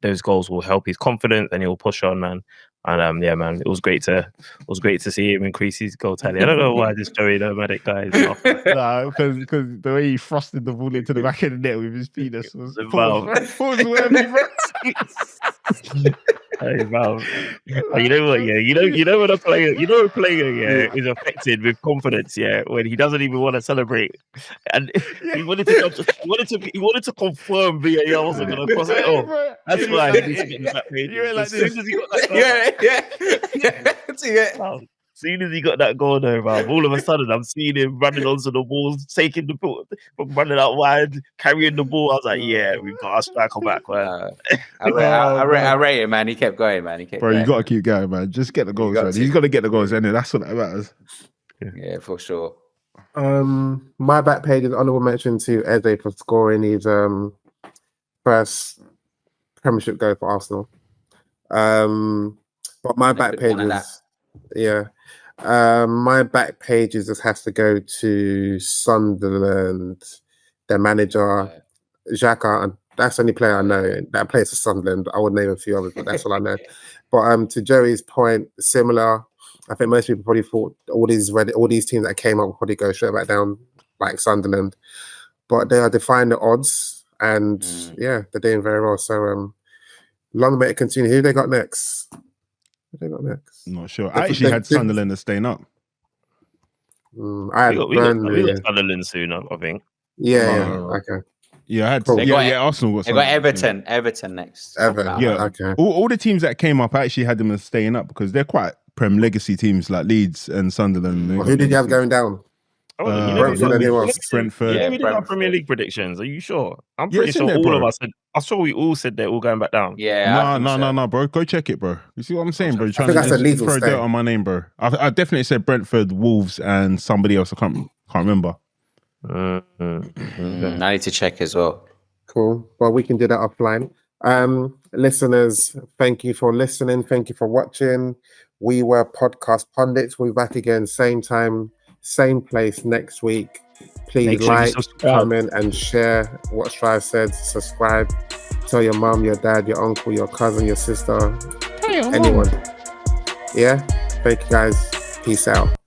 those goals will help his confidence and he'll push on, man. And yeah, man, it was great to see him increase his goal tally. I don't know why this Joey Nomadic guy is off. Nah, because the way he thrusted the ball into the back of the net with his penis was Hey, man. You know what? Yeah, you know when a player, is affected with confidence. Yeah, when he doesn't even want to celebrate, and he wanted to confirm VAR wasn't going to cross it off. That's why he needs to get back page. As soon as he got that, as soon as he got that goal, though, man, all of a sudden I'm seeing him running onto the balls, taking the ball, running out wide, carrying the ball. I was like, yeah, we've got our striker back, man. I rate him, man. He kept going, man. Bro, you got to keep going, man. Just get the goals, man. He's got to get the goals, and that's what that matters. Yeah, for sure. My back page is honourable mention to Eze for scoring his first Premiership goal for Arsenal. But my back page is my back pages just has to go to Sunderland, their manager, Xhaka, and that's the only player I know that plays for Sunderland. I would name a few others, but that's all I know. But to Joey's point, similar. I think most people probably thought all these teams that came up will probably go straight back down like Sunderland, but they are defying the odds, and they're doing very well. So long may it continue. Who they got next? Not sure. I actually had Sunderland as staying up. I had we got Sunderland soon, I think. Okay. Yeah, I had. Cool. Arsenal got. They got Everton next. Okay. All the teams that came up, I actually had them as staying up because they're quite Prem legacy teams like Leeds and Sunderland. Who did you have going down? Brentford. Yeah, we did our Premier League predictions. Are you sure? I'm pretty sure all of us said. I saw we all said they're all going back down. Yeah. No, bro. Go check it, bro. You see what I'm saying, bro? You're trying to throw dirt on my name, bro. I definitely said Brentford, Wolves, and somebody else. I can't remember. I need to check as well. Cool. Well, we can do that offline. Listeners, thank you for listening. Thank you for watching. We were Podcast Pundits. We'll be back again, same time, same place next week. Please like, comment, and share what Strive said. Subscribe. Tell your mom, your dad, your uncle, your cousin, your sister, anyone. Yeah? Thank you guys. Peace out.